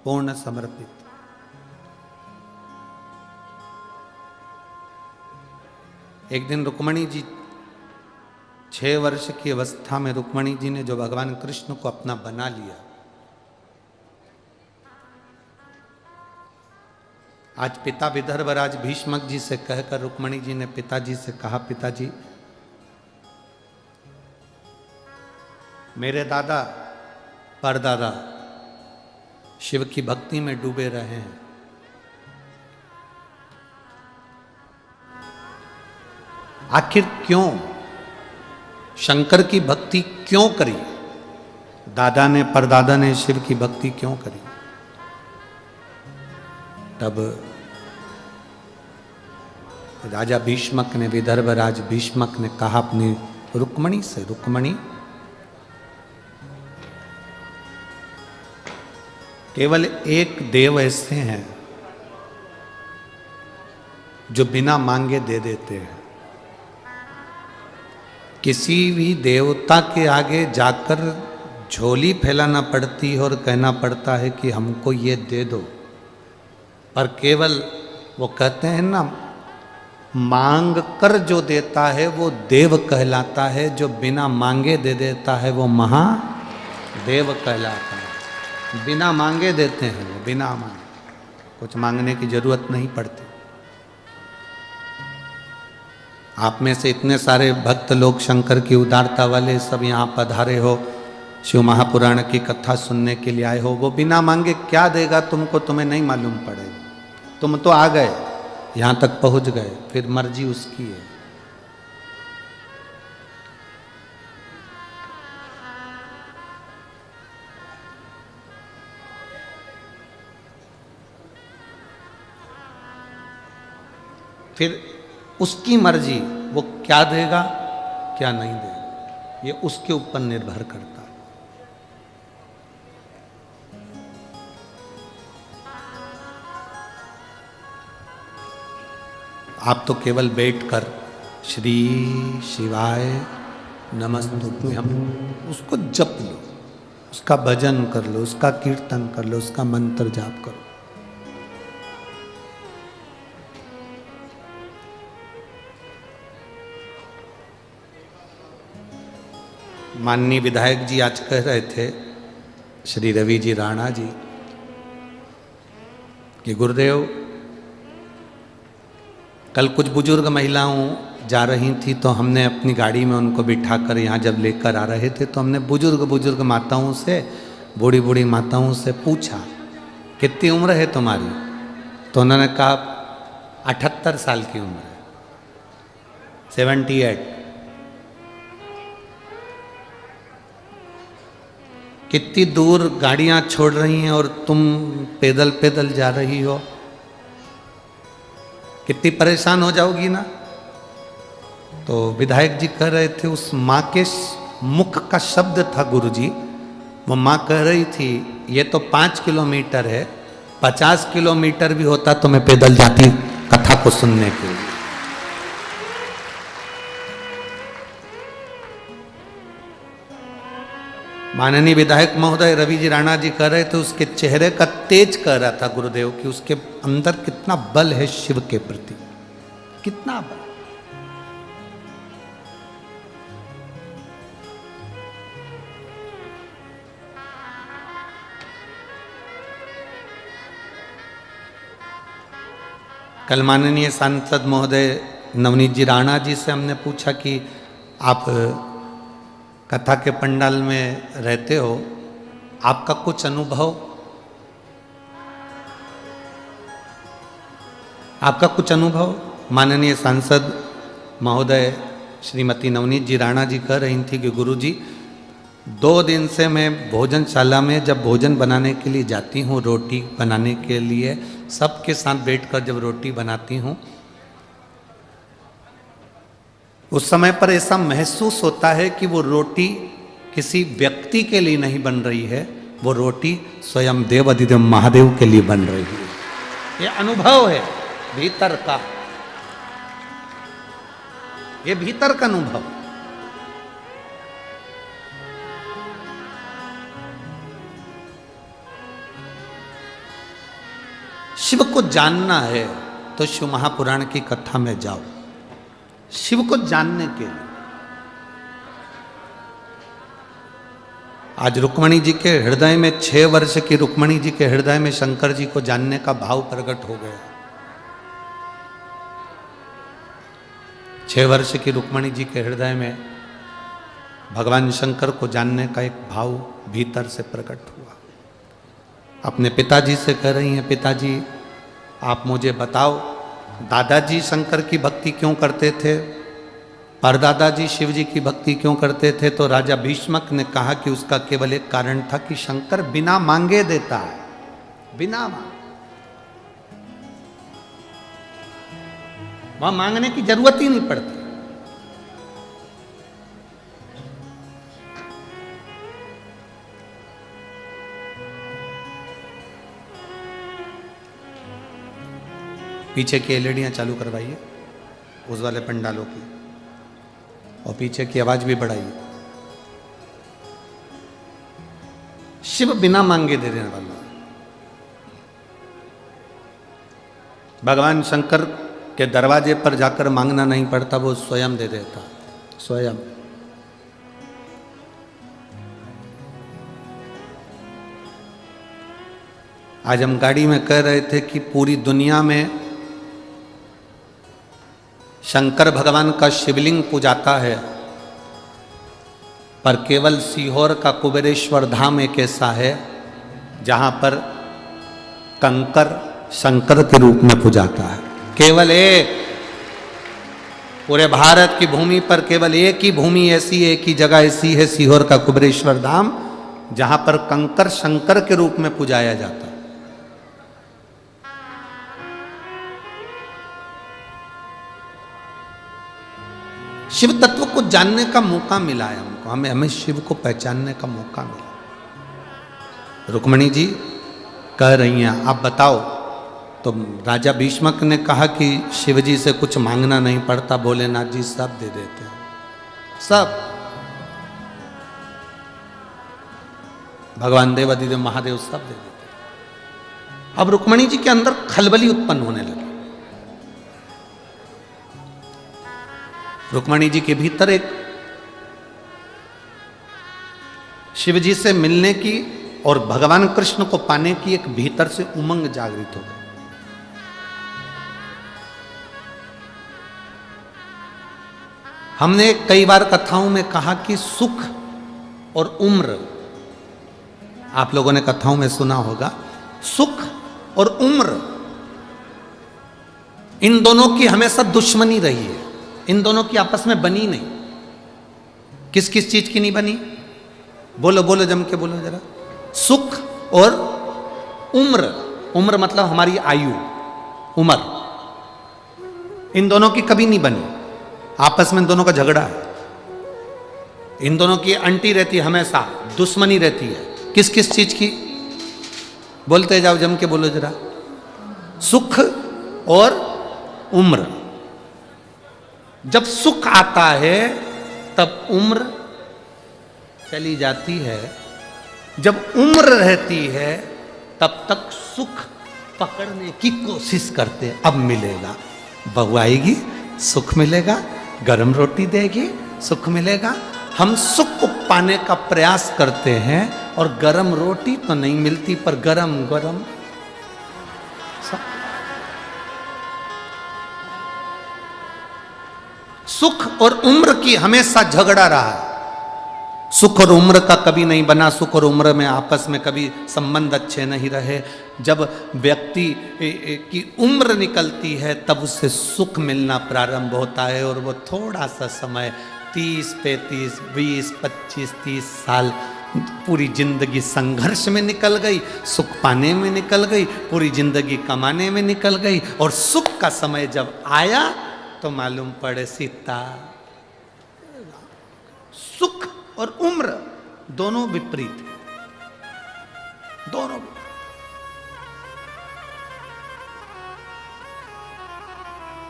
Speaker 1: पूर्ण समर्पित। एक दिन रुक्मणी जी 6 वर्ष की अवस्था में रुक्मणी जी ने जो भगवान कृष्ण को अपना बना लिया, आज पिता विदर्भराज भीष्मक जी से कहकर रुक्मणी जी ने पिताजी से कहा, पिताजी मेरे दादा परदादा शिव की भक्ति में डूबे रहे हैं, आखिर क्यों शंकर की भक्ति क्यों करी, दादा ने परदादा ने शिव की भक्ति क्यों करी। तब राजा भीष्मक ने, विदर्भराज भीष्मक ने कहा अपनी रुक्मणी से, रुक्मणी केवल एक देव ऐसे हैं जो बिना मांगे दे देते हैं। किसी भी देवता के आगे जाकर झोली फैलाना पड़ती है और कहना पड़ता है कि हमको ये दे दो, पर केवल वो कहते हैं ना, मांग कर जो देता है वो देव कहलाता है, जो बिना मांगे दे देता है वो महादेव कहलाता है। बिना मांगे देते हैं वो, बिना मांगे, कुछ मांगने की जरूरत नहीं पड़ती। आप में से इतने सारे भक्त लोग शंकर की उदारता वाले सब यहाँ पधारे हो, शिव महापुराण की कथा सुनने के लिए आए हो, वो बिना मांगे क्या देगा तुमको, तुम्हें नहीं मालूम पड़ेगा। तुम तो आ गए, यहाँ तक पहुँच गए, फिर मर्जी उसकी है। फिर उसकी मर्जी, वो क्या देगा क्या नहीं देगा, ये उसके ऊपर निर्भर करता है। आप तो केवल बैठकर श्री शिवाय नमस्तुभ्यम उसको जप लो, उसका भजन कर लो, उसका कीर्तन कर लो, उसका मंत्र जाप करो। माननीय विधायक जी आज कह रहे थे, श्री रवि जी राणा जी, कि गुरुदेव कल कुछ बुजुर्ग महिलाओं जा रही थी तो हमने अपनी गाड़ी में उनको बिठाकर यहाँ जब लेकर आ रहे थे तो हमने बुजुर्ग माताओं से, बूढ़ी बूढ़ी माताओं से पूछा कितनी उम्र है तुम्हारी, तो उन्होंने कहा 78 साल की उम्र है, 78। कितनी दूर गाड़ियां छोड़ रही हैं और तुम पैदल पैदल जा रही हो, कितनी परेशान हो जाओगी ना। तो विधायक जी कह रहे थे, उस माँ के मुख का शब्द था गुरुजी, वो माँ कह रही थी ये तो 5 किलोमीटर है, 50 किलोमीटर भी होता तो मैं पैदल जाती कथा को सुनने के लिए। माननीय विधायक महोदय रवि जी राणा जी कह रहे थे, उसके चेहरे का तेज कह रहा था गुरुदेव कि उसके अंदर कितना बल है शिव के प्रति, कितना बल। कल माननीय सांसद महोदय नवनीत जी राणा जी से हमने पूछा कि आप कथा के पंडाल में रहते हो, आपका कुछ अनुभव, आपका कुछ अनुभव। माननीय सांसद महोदय श्रीमती नवनीत जी राणा जी कह रही थी कि गुरुजी 2 दिन से मैं भोजनशाला में जब भोजन बनाने के लिए जाती हूँ, रोटी बनाने के लिए सबके साथ बैठकर जब रोटी बनाती हूँ, उस समय पर ऐसा महसूस होता है कि वो रोटी किसी व्यक्ति के लिए नहीं बन रही है, वो रोटी स्वयं देवाधिदेव महादेव के लिए बन रही है। ये अनुभव है भीतर का, ये भीतर का अनुभव। शिव को जानना है तो शिव महापुराण की कथा में जाओ, शिव को जानने के लिए। आज रुक्मणी जी के हृदय में 6 वर्ष की रुक्मणी जी के हृदय में शंकर जी को जानने का भाव प्रकट हो गया। 6 वर्ष की रुक्मणी जी के हृदय में भगवान शंकर को जानने का एक भाव भीतर से प्रकट हुआ। अपने पिताजी से कह रही हैं, पिताजी आप मुझे बताओ, दादाजी शंकर की भक्ति क्यों करते थे, परदादाजी शिव जी की भक्ति क्यों करते थे? तो राजा भीष्मक ने कहा कि उसका केवल एक कारण था कि शंकर बिना मांगे देता है, बिना मांगे। वहां मांगने की जरूरत ही नहीं पड़ती। पीछे की एलईडियां चालू करवाइए उस वाले पंडालों की, और पीछे की आवाज भी बढ़ाइए। शिव बिना मांगे दे देने वाला। भगवान शंकर के दरवाजे पर जाकर मांगना नहीं पड़ता, वो स्वयं दे देता, स्वयं। आज हम गाड़ी में कह रहे थे कि पूरी दुनिया में शंकर भगवान का शिवलिंग पूजाता है, पर केवल सीहोर का कुबेरेश्वर धाम एक ऐसा है जहां पर कंकर शंकर के रूप में पूजाता है। केवल एक, पूरे भारत की भूमि पर केवल एक ही भूमि ऐसी, एक ही जगह ऐसी है, सीहोर का कुबेरेश्वर धाम, जहां पर कंकर शंकर के रूप में पूजाया जाता है। शिव तत्व को जानने का मौका मिला है हमको, हमें शिव को पहचानने का मौका मिला। रुक्मणी जी कह रही हैं, आप बताओ। तो राजा भीष्मक ने कहा कि शिव जी से कुछ मांगना नहीं पड़ता, भोलेनाथ जी सब दे देते हैं, सब। भगवान देवाधिदेव महादेव सब दे देते हैं। अब रुक्मणी जी के अंदर खलबली उत्पन्न होने लगी। रुक्मणी जी के भीतर एक शिव जी से मिलने की और भगवान कृष्ण को पाने की एक भीतर से उमंग जागृत हो गई। हमने कई बार कथाओं में कहा कि सुख और उम्र, आप लोगों ने कथाओं में सुना होगा, सुख और उम्र इन दोनों की हमेशा दुश्मनी रही है, इन दोनों की आपस में बनी नहीं। किस किस चीज की नहीं बनी? बोलो बोलो, जम के बोलो जरा। सुख और उम्र, उम्र मतलब हमारी आयु, उम्र, इन दोनों की कभी नहीं बनी। आपस में इन दोनों का झगड़ा है, इन दोनों की अंटी रहती है, हमेशा दुश्मनी रहती है। किस किस चीज की? बोलते जाओ, जम के बोलो जरा। सुख और उम्र। जब सुख आता है तब उम्र चली जाती है, जब उम्र रहती है तब तक सुख पकड़ने की कोशिश करते हैं। अब मिलेगा, बहू आएगी, सुख मिलेगा, गरम रोटी देगी, सुख मिलेगा। हम सुख को पाने का प्रयास करते हैं और गरम रोटी तो नहीं मिलती, पर गरम गरम सुख और उम्र की हमेशा झगड़ा रहा है। सुख और उम्र का कभी नहीं बना, सुख और उम्र में आपस में कभी संबंध अच्छे नहीं रहे। जब व्यक्ति की उम्र निकलती है तब उससे सुख मिलना प्रारंभ होता है, और वो थोड़ा सा समय 30, 35, 20, 25, 30 साल पूरी जिंदगी संघर्ष में निकल गई, सुख पाने में निकल गई, पूरी जिंदगी कमाने में निकल गई, और सुख का समय जब आया तो मालूम पड़े सीता। सुख और उम्र दोनों विपरीत है। दोनों।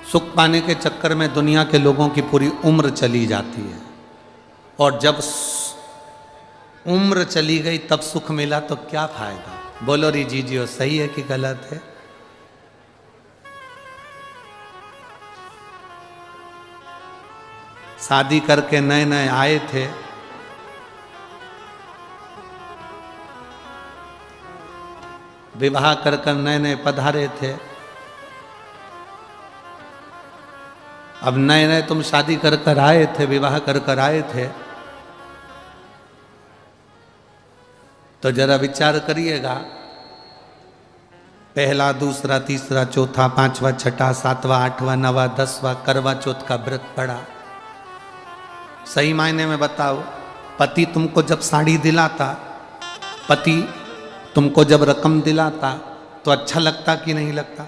Speaker 1: सुख पाने के चक्कर में दुनिया के लोगों की पूरी उम्र चली जाती है, और जब उम्र चली गई तब सुख मिला तो क्या फायदा। बोलो री जीजियो, सही है कि गलत है? शादी करके नए नए आए थे, विवाह कर कर नए नए पधारे थे, अब नए नए तुम शादी कर कर आए थे, विवाह कर कर आए थे, तो जरा विचार करिएगा, पहला दूसरा तीसरा चौथा पांचवा छठा सातवां आठवां नवा 10वां करवा चौथ का व्रत पड़ा। सही मायने में बताओ, पति तुमको जब साड़ी दिलाता, पति तुमको जब रकम दिलाता तो अच्छा लगता कि नहीं लगता?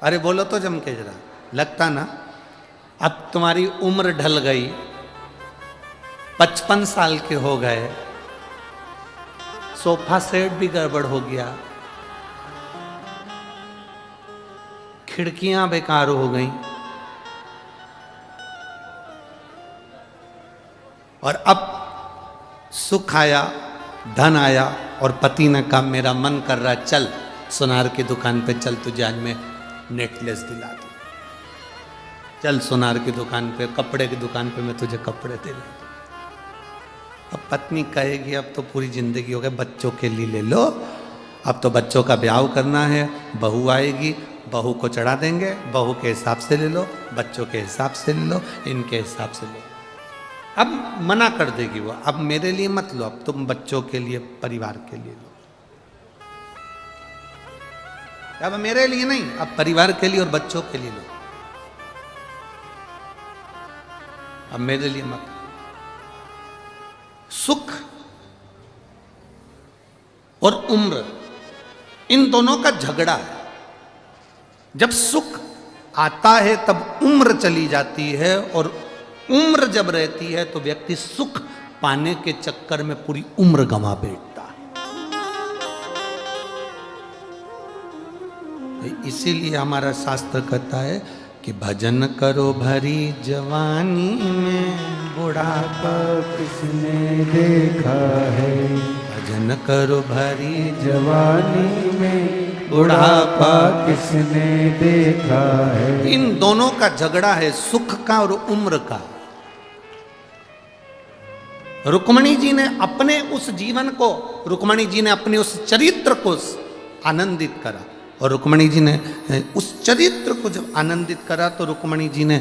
Speaker 1: अरे बोलो तो जम के जरा, लगता ना? अब तुम्हारी उम्र ढल गई, 55 साल के हो गए, सोफा सेट भी गड़बड़ हो गया, खिड़कियां बेकार हो गई, और अब सुख आया, धन आया, और पति ने कहा मेरा मन कर रहा है, चल सुनार की दुकान पे चल, तुझे आज मैं नेकलेस दिला दूं, चल सुनार की दुकान पे, कपड़े की दुकान पे मैं तुझे कपड़े दिला दूं। अब पत्नी कहेगी अब तो पूरी जिंदगी हो गई, बच्चों के लिए ले लो, अब तो बच्चों का ब्याह करना है, बहू आएगी, बहू को चढ़ा देंगे, बहू के हिसाब से ले लो, बच्चों के हिसाब से ले लो, इनके हिसाब से लो। अब मना कर देगी वो, अब मेरे लिए मत लो, अब तुम बच्चों के लिए, परिवार के लिए लो, अब मेरे लिए नहीं, अब परिवार के लिए और बच्चों के लिए लो, अब मेरे लिए मत। सुख और उम्र, इन दोनों का झगड़ा है। जब सुख आता है तब उम्र चली जाती है, और उम्र जब रहती है तो व्यक्ति सुख पाने के चक्कर में पूरी उम्र गंवा बैठता है। इसीलिए हमारा शास्त्र कहता है कि भजन करो भरी जवानी में, बुढ़ापा
Speaker 2: किसने देखा है,
Speaker 1: भजन करो भरी
Speaker 2: जवानी में बुढ़ापा किसने देखा है।
Speaker 1: इन दोनों का झगड़ा है, सुख का और उम्र का। रुक्मणी जी ने अपने उस जीवन को, रुक्मणी जी ने अपने उस चरित्र को आनंदित करा, और रुक्मणी जी ने उस चरित्र को जब आनंदित करा तो रुक्मणी जी ने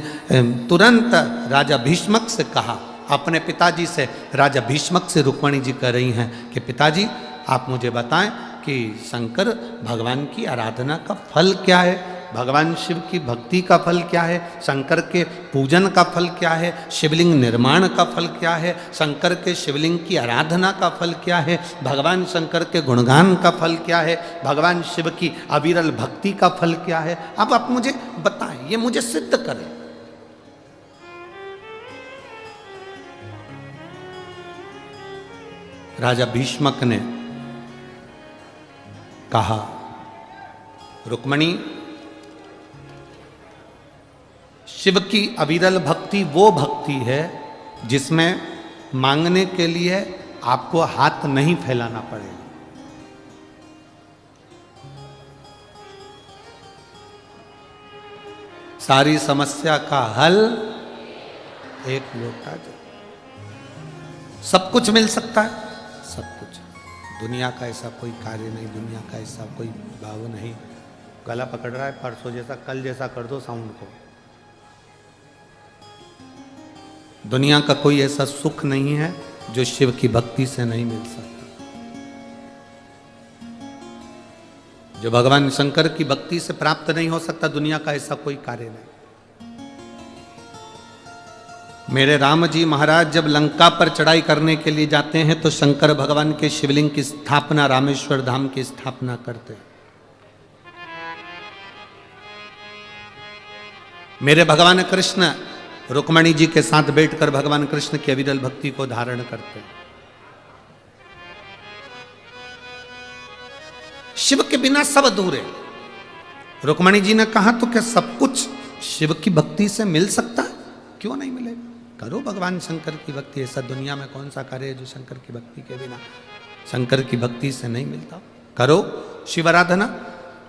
Speaker 1: तुरंत राजा भीष्मक से कहा, अपने पिताजी से, राजा भीष्मक से रुक्मणी जी कह रही हैं कि पिताजी आप मुझे बताएं कि शंकर भगवान की आराधना का फल क्या है, भगवान शिव की भक्ति का फल क्या है, शंकर के पूजन का फल क्या है, शिवलिंग निर्माण का फल क्या है, शंकर के शिवलिंग की आराधना का फल क्या है, भगवान शंकर के गुणगान का फल क्या है, भगवान शिव की अविरल भक्ति का फल क्या है। अब आप मुझे बताएं, ये मुझे सिद्ध करें। राजा भीष्मक ने कहा, रुक्मणी, शिव की अविरल भक्ति वो भक्ति है जिसमें मांगने के लिए आपको हाथ नहीं फैलाना पड़ेगा। सारी समस्या का हल एक लोटा जल, सब कुछ मिल सकता है, सब कुछ। दुनिया का ऐसा कोई कार्य नहीं, दुनिया का ऐसा कोई भाव नहीं। गला पकड़ रहा है, परसों जैसा कल जैसा कर दो साउंड को। दुनिया का कोई ऐसा सुख नहीं है जो शिव की भक्ति से नहीं मिल सकता। जो भगवान शंकर की भक्ति से प्राप्त नहीं हो सकता, दुनिया का ऐसा कोई कार्य नहीं। मेरे राम जी महाराज जब लंका पर चढ़ाई करने के लिए जाते हैं तो शंकर भगवान के शिवलिंग की स्थापना, रामेश्वर धाम की स्थापना करते हैं। मेरे भगवान कृष्ण रुक्मणी जी के साथ बैठकर भगवान कृष्ण की अविरल भक्ति को धारण करते हैं। शिव के बिना सब अधूरे। रुक्मणी जी ने कहा तो क्या सब कुछ शिव की भक्ति से मिल सकता है? क्यों नहीं मिलेगा? करो भगवान शंकर की भक्ति। ऐसा दुनिया में कौन सा कार्य है जो शंकर की भक्ति के बिना, शंकर की भक्ति से नहीं मिलता? करो शिवाराधना।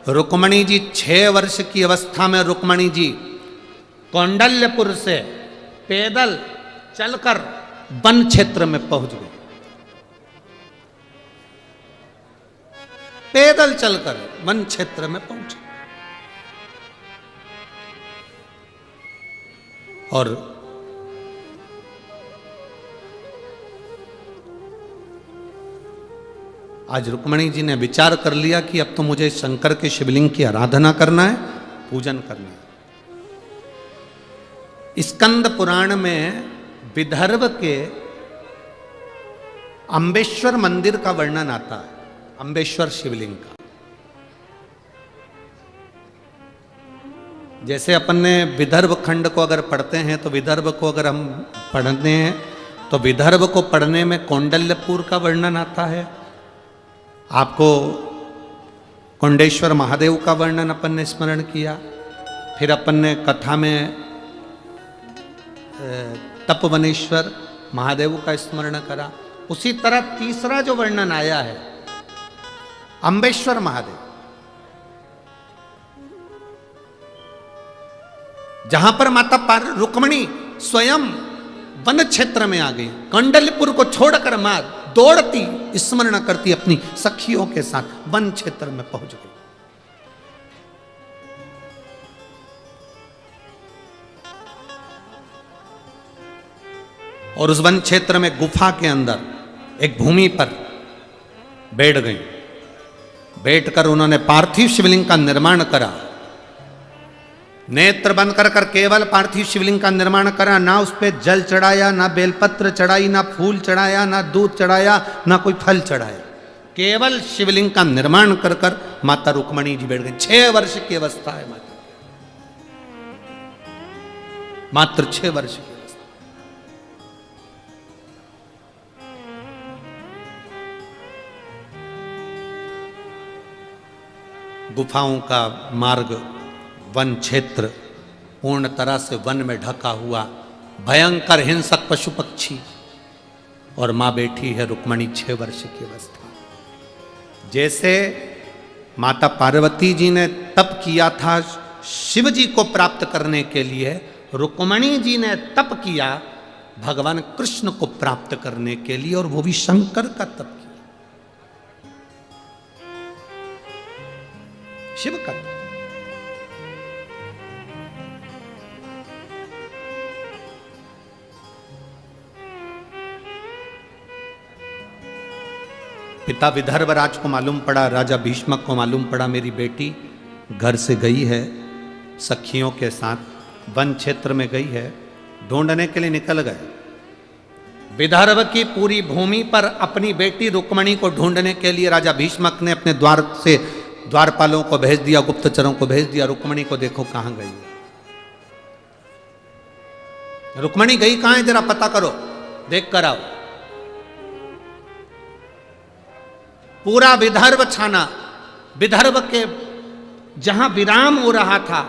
Speaker 1: रुक्मणी जी 6 वर्ष की अवस्था में रुक्मणी जी कौंडल्यपुर से पैदल चलकर वन क्षेत्र में पहुंच गए। पैदल चलकर वन क्षेत्र में पहुंचे और आज रुक्मणी जी ने विचार कर लिया कि अब तो मुझे शंकर के शिवलिंग की आराधना करना है, पूजन करना है। स्कंद पुराण में विदर्भ के अम्बेश्वर मंदिर का वर्णन आता है, अम्बेश्वर शिवलिंग का। जैसे अपन ने विदर्भ खंड को अगर पढ़ते हैं तो विदर्भ को अगर हम पढ़ते हैं तो विदर्भ को पढ़ने में कौंडल्यपुर का वर्णन आता है। आपको कुंडेश्वर महादेव का वर्णन अपन ने स्मरण किया। फिर अपन ने कथा में तपवनेश्वर महादेव का स्मरण करा। उसी तरह तीसरा जो वर्णन आया है अम्बेश्वर महादेव, जहां पर माता रुक्मणी स्वयं वन क्षेत्र में आ गई। कौंडल्यपुर को छोड़कर मां दौड़ती स्मरण करती अपनी सखियों के साथ वन क्षेत्र में पहुंच गई। और उस वन क्षेत्र में गुफा के अंदर एक भूमि पर बैठ गई। बैठकर उन्होंने पार्थिव शिवलिंग का निर्माण करा। नेत्र बंद कर कर केवल पार्थिव शिवलिंग का निर्माण करा। ना उस पे जल चढ़ाया, ना बेलपत्र चढ़ाई, ना फूल चढ़ाया, ना दूध चढ़ाया, ना कोई फल चढ़ाया। केवल शिवलिंग का निर्माण कर कर माता रुक्मणी जी बैठ गई। 6 वर्ष की अवस्था है माता, मात्र 6 वर्ष की अवस्था। गुफाओं का मार्ग, वन क्षेत्र पूर्ण तरह से वन में ढका हुआ, भयंकर हिंसक पशु पक्षी, और मां बैठी है रुक्मणी 6 वर्ष की अवस्था। जैसे माता पार्वती जी ने तप किया था शिव जी को प्राप्त करने के लिए, रुक्मणी जी ने तप किया भगवान कृष्ण को प्राप्त करने के लिए, और वो भी शंकर का तप किया, शिव का तप। पिता विदर्भ राज को मालूम पड़ा, राजा भीष्मक को मालूम पड़ा मेरी बेटी घर से गई है, सखियों के साथ वन क्षेत्र में गई है। ढूंढने के लिए निकल गए। विदर्भ की पूरी भूमि पर अपनी बेटी रुक्मणी को ढूंढने के लिए राजा भीष्मक ने अपने द्वार से द्वारपालों को भेज दिया, गुप्तचरों को भेज दिया, रुक्मणी को देखो कहां गई। रुक्मणी गई कहां है जरा पता करो, देख कर आओ। पूरा विदर्भ छाना। विदर्भ के जहां विराम हो रहा था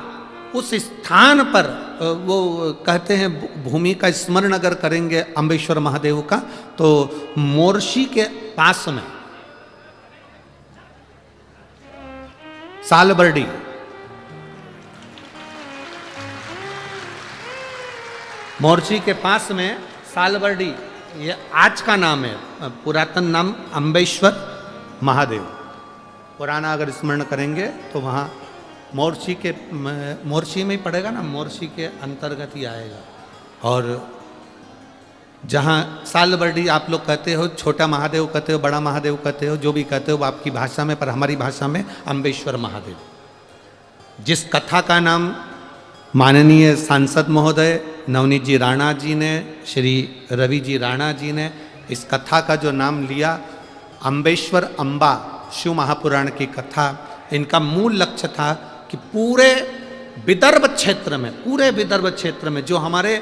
Speaker 1: उस स्थान पर वो कहते हैं भूमि का स्मरण अगर करेंगे अम्बेश्वर महादेव का, तो मोर्शी के पास में सालबर्डी, मोर्शी के पास में सालबर्डी, ये आज का नाम है, पुरातन नाम अम्बेश्वर महादेव। पुराना अगर स्मरण करेंगे तो वहाँ मोर्शी में ही पड़ेगा ना, मोर्शी के अंतर्गत ही आएगा। और जहाँ सालबर्डी आप लोग कहते हो, छोटा महादेव कहते हो, बड़ा महादेव कहते हो, जो भी कहते हो आपकी भाषा में, पर हमारी भाषा में अम्बेश्वर महादेव। जिस कथा का नाम माननीय सांसद महोदय नवनीत जी राणा जी ने, श्री रवि जी राणा जी ने इस कथा का जो नाम लिया, अम्बेश्वर अम्बा शिव महापुराण की कथा, इनका मूल लक्ष्य था कि पूरे विदर्भ क्षेत्र में जो हमारे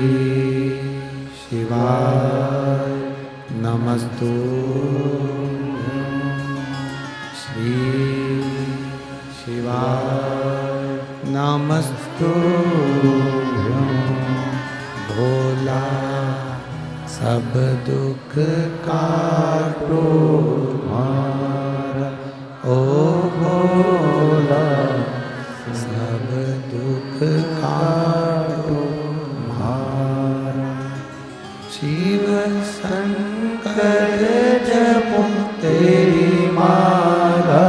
Speaker 1: शिवाय नमस्तुभ्यं श्री शिवाय नमस्तुभ्यं भोला सब दुख काटो हमारा ओ भोला सब दुख काटो हमारा शिव शंकर जपो तेरी माला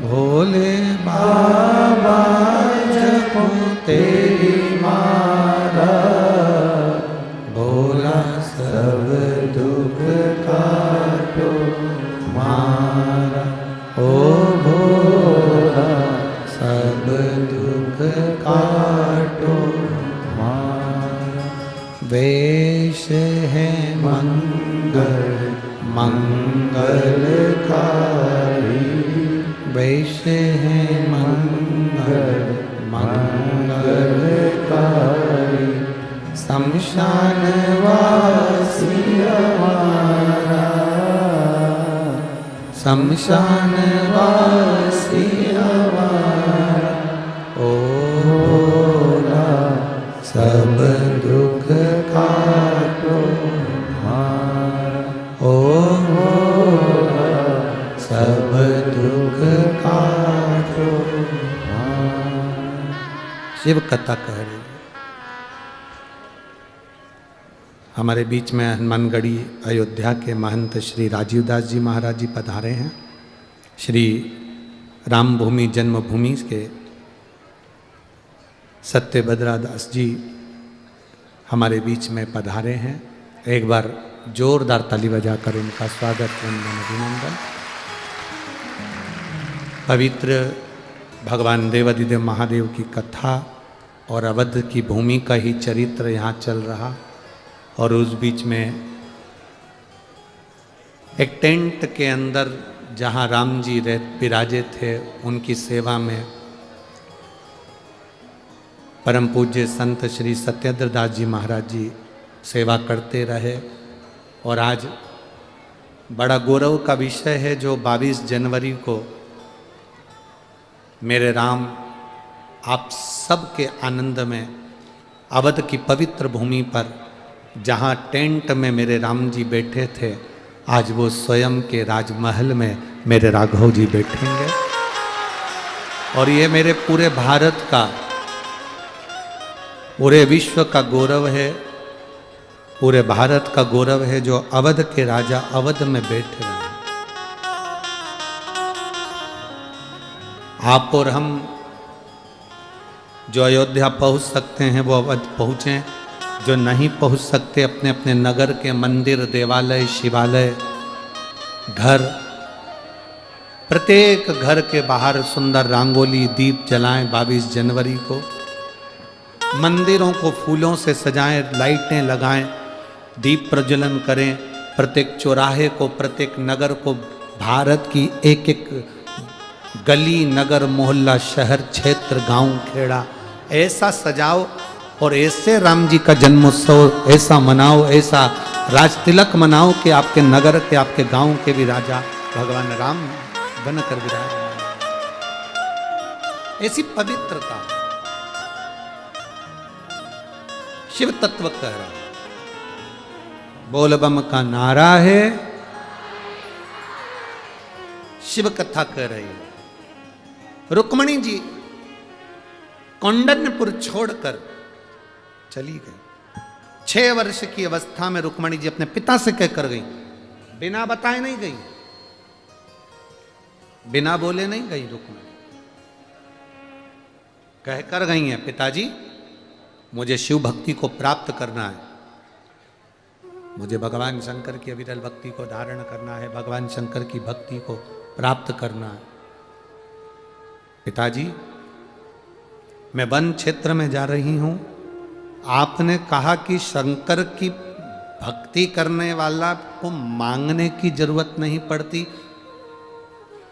Speaker 1: भोले बाबा जपो तेरी माला भोला सब दुख काटो हमारा ओ भोला सब दुख काटो हमारा वेश है मंगल मंगलकारी वेश है मंगल मंगलकारी शमशान वासी हमारा शमशान वासी हमारा ओ भोला सब दुख काटो हमारा ओ भोला सब दुख काटो हमारा। शिव कथा कह रही है। हमारे बीच में हनुमानगढ़ी अयोध्या के महंत श्री राजीव दास जी महाराज जी पधारे हैं। श्री रामभूमि जन्मभूमि के सत्यभद्रा दास जी हमारे बीच में पधारे हैं। एक बार जोरदार ताली बजाकर इनका स्वागत वंदन अभिनंदन। पवित्र भगवान देवाधिदेव महादेव की कथा और अवध की भूमि का ही चरित्र यहाँ चल रहा और उस बीच में एक टेंट के अंदर जहाँ राम जी विराजे थे उनकी सेवा में परम पूज्य संत श्री सत्येंद्र दास जी महाराज जी सेवा करते रहे। और आज बड़ा गौरव का विषय है जो 22 जनवरी को मेरे राम आप सबके आनंद में अवध की पवित्र भूमि पर जहाँ टेंट में मेरे राम जी बैठे थे आज वो स्वयं के राजमहल में मेरे राघव जी बैठेंगे। और ये मेरे पूरे भारत का पूरे विश्व का गौरव है, पूरे भारत का गौरव है जो अवध के राजा अवध में बैठे हैं। आप और हम जो अयोध्या पहुंच सकते हैं वो अवध पहुँचें, जो नहीं पहुंच सकते अपने अपने नगर के मंदिर देवालय शिवालय घर प्रत्येक घर के बाहर सुंदर रंगोली दीप जलाएं। 22 जनवरी को मंदिरों को फूलों से सजाएं, लाइटें लगाएं, दीप प्रज्वलन करें। प्रत्येक चौराहे को प्रत्येक नगर को भारत की एक एक गली नगर मोहल्ला शहर क्षेत्र गांव खेड़ा ऐसा सजाओ और ऐसे राम जी का जन्मोत्सव ऐसा मनाओ, ऐसा राज तिलक मनाओ कि आपके नगर के आपके गांव के भी राजा भगवान राम बनकर विराजमान। ऐसी पवित्रता शिव तत्व कह रहा है। बोल बम का नारा है, शिव कथा कह रही है। रुक्मणी जी कौंडन्यपुर छोड़कर चली गई। 6 वर्ष की अवस्था में रुक्मणी जी अपने पिता से कहकर गई, बिना बताए नहीं गई, बिना बोले नहीं गई। रुक्मणी कहकर गई है, पिताजी मुझे शिव भक्ति को प्राप्त करना है, मुझे भगवान शंकर की अविरल भक्ति को धारण करना है, भगवान शंकर की भक्ति को प्राप्त करना है। पिताजी मैं वन क्षेत्र में जा रही हूं, आपने कहा कि शंकर की भक्ति करने वाला को मांगने की जरूरत नहीं पड़ती,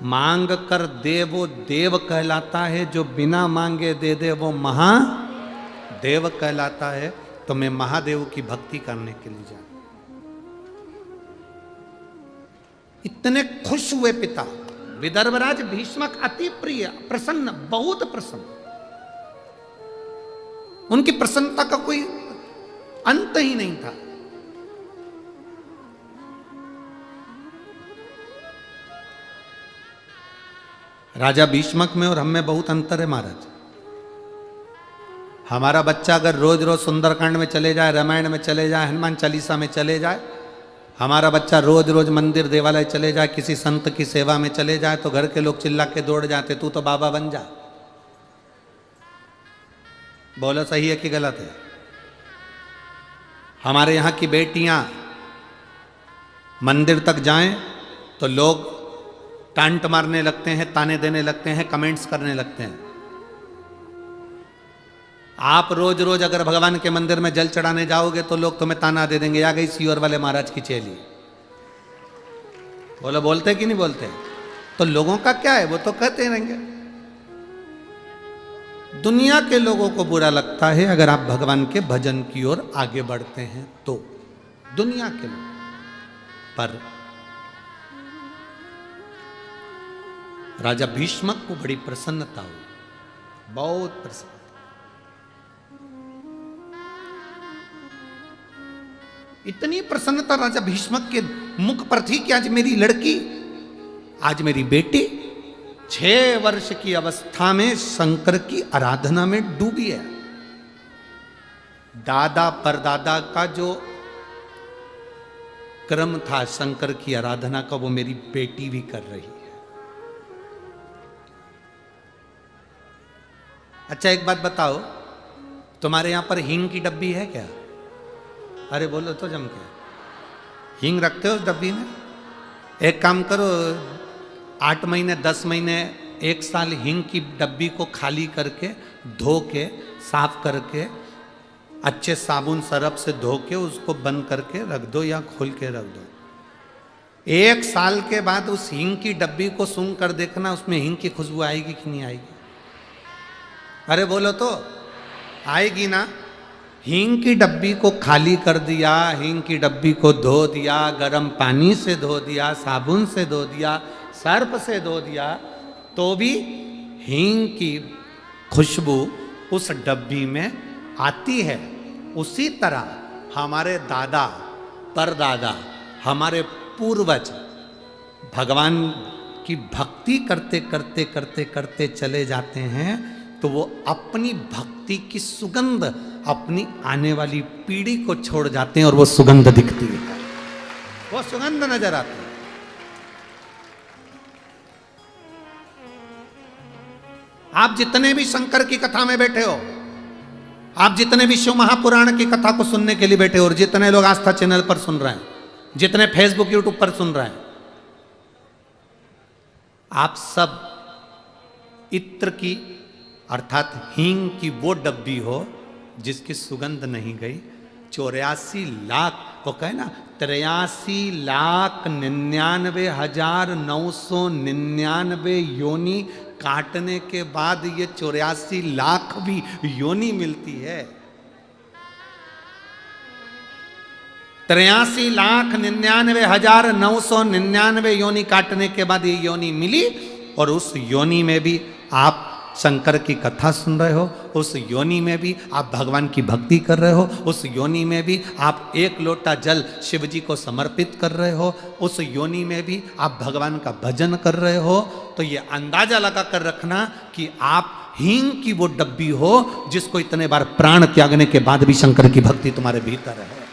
Speaker 1: मांग कर दे वो देव कहलाता है, जो बिना मांगे दे दे वो महादेव कहलाता है। तो मैं महादेव की भक्ति करने के लिए जा। इतने खुश हुए पिता विदर्भराज भीष्मक, अति प्रिय, प्रसन्न, बहुत प्रसन्न। उनकी प्रसन्नता का कोई अंत ही नहीं था। राजा भीष्मक में और हम में बहुत अंतर है महाराज। हमारा बच्चा अगर रोज रोज सुंदरकांड में चले जाए, रामायण में चले जाए, हनुमान चालीसा में चले जाए, हमारा बच्चा रोज रोज मंदिर देवालय चले जाए, किसी संत की सेवा में चले जाए, तो घर के लोग चिल्ला के दौड़ जाते, तू तो बाबा बन जा। बोलो सही है कि गलत है? हमारे यहाँ की बेटियां मंदिर तक जाएं तो लोग टांट मारने लगते हैं, ताने देने लगते हैं, कमेंट्स करने लगते हैं। आप रोज रोज अगर भगवान के मंदिर में जल चढ़ाने जाओगे तो लोग तुम्हें ताना दे देंगे, आ गई सीवर वाले महाराज की चेली। बोलो बोलते कि नहीं बोलते? तो लोगों का क्या है, वो तो कहते रहेंगे। दुनिया के लोगों को बुरा लगता है अगर आप भगवान के भजन की ओर आगे बढ़ते हैं तो, दुनिया के लोग। पर राजा भीष्मक को बड़ी प्रसन्नता हुई, बहुत प्रसन्न। इतनी प्रसन्नता राजा भीष्मक के मुख पर थी कि आज मेरी लड़की, आज मेरी बेटी 6 वर्ष की अवस्था में शंकर की आराधना में डूबी है। दादा परदादा का जो क्रम था शंकर की आराधना का, वो मेरी बेटी भी कर रही है। अच्छा एक बात बताओ, तुम्हारे यहां पर हींग की डब्बी है क्या? अरे बोलो तो जम के, हींग रखते हो उस डब्बी में? एक काम करो, 8 महीने 10 महीने 1 साल हींग की डब्बी को खाली करके, धो के, साफ करके, अच्छे साबुन सरफ से धो के उसको बंद करके रख दो या खोल के रख दो। 1 साल के बाद उस हींग की डब्बी को सूंघ कर देखना, उसमें हींग की खुशबू आएगी कि नहीं आएगी? अरे बोलो तो, आएगी ना? हींग की डब्बी को खाली कर दिया, हींग की डब्बी को धो दिया, गर्म पानी से धो दिया, साबुन से धो दिया, सर्फ से धो दिया, तो भी हींग की खुशबू उस डब्बी में आती है। उसी तरह हमारे दादा परदादा, हमारे पूर्वज भगवान की भक्ति करते करते करते करते चले जाते हैं, तो वो अपनी भक्ति की सुगंध अपनी आने वाली पीढ़ी को छोड़ जाते हैं और वो सुगंध दिखती है, वो सुगंध नजर आती है। आप जितने भी शंकर की कथा में बैठे हो, आप जितने भी शिव महापुराण की कथा को सुनने के लिए बैठे हो, और जितने लोग आस्था चैनल पर सुन रहे हैं, जितने फेसबुक यूट्यूब पर सुन रहे हैं, आप सब इत्र की अर्थात हींग की वो डब्बी हो जिसकी सुगंध नहीं गई। 84 लाख को कहे ना, 83,99,999 योनि काटने के बाद ये 84 लाख भी योनि मिलती है। 83,99,999 योनि काटने के बाद ये योनि मिली, और उस योनि में भी आप शंकर की कथा सुन रहे हो, उस योनि में भी आप भगवान की भक्ति कर रहे हो, उस योनि में भी आप 1 लोटा जल शिव जी को समर्पित कर रहे हो, उस योनि में भी आप भगवान का भजन कर रहे हो। तो ये अंदाजा लगा कर रखना कि आप हींग की वो डब्बी हो जिसको इतने बार प्राण त्यागने के बाद भी शंकर की भक्ति तुम्हारे भीतर है।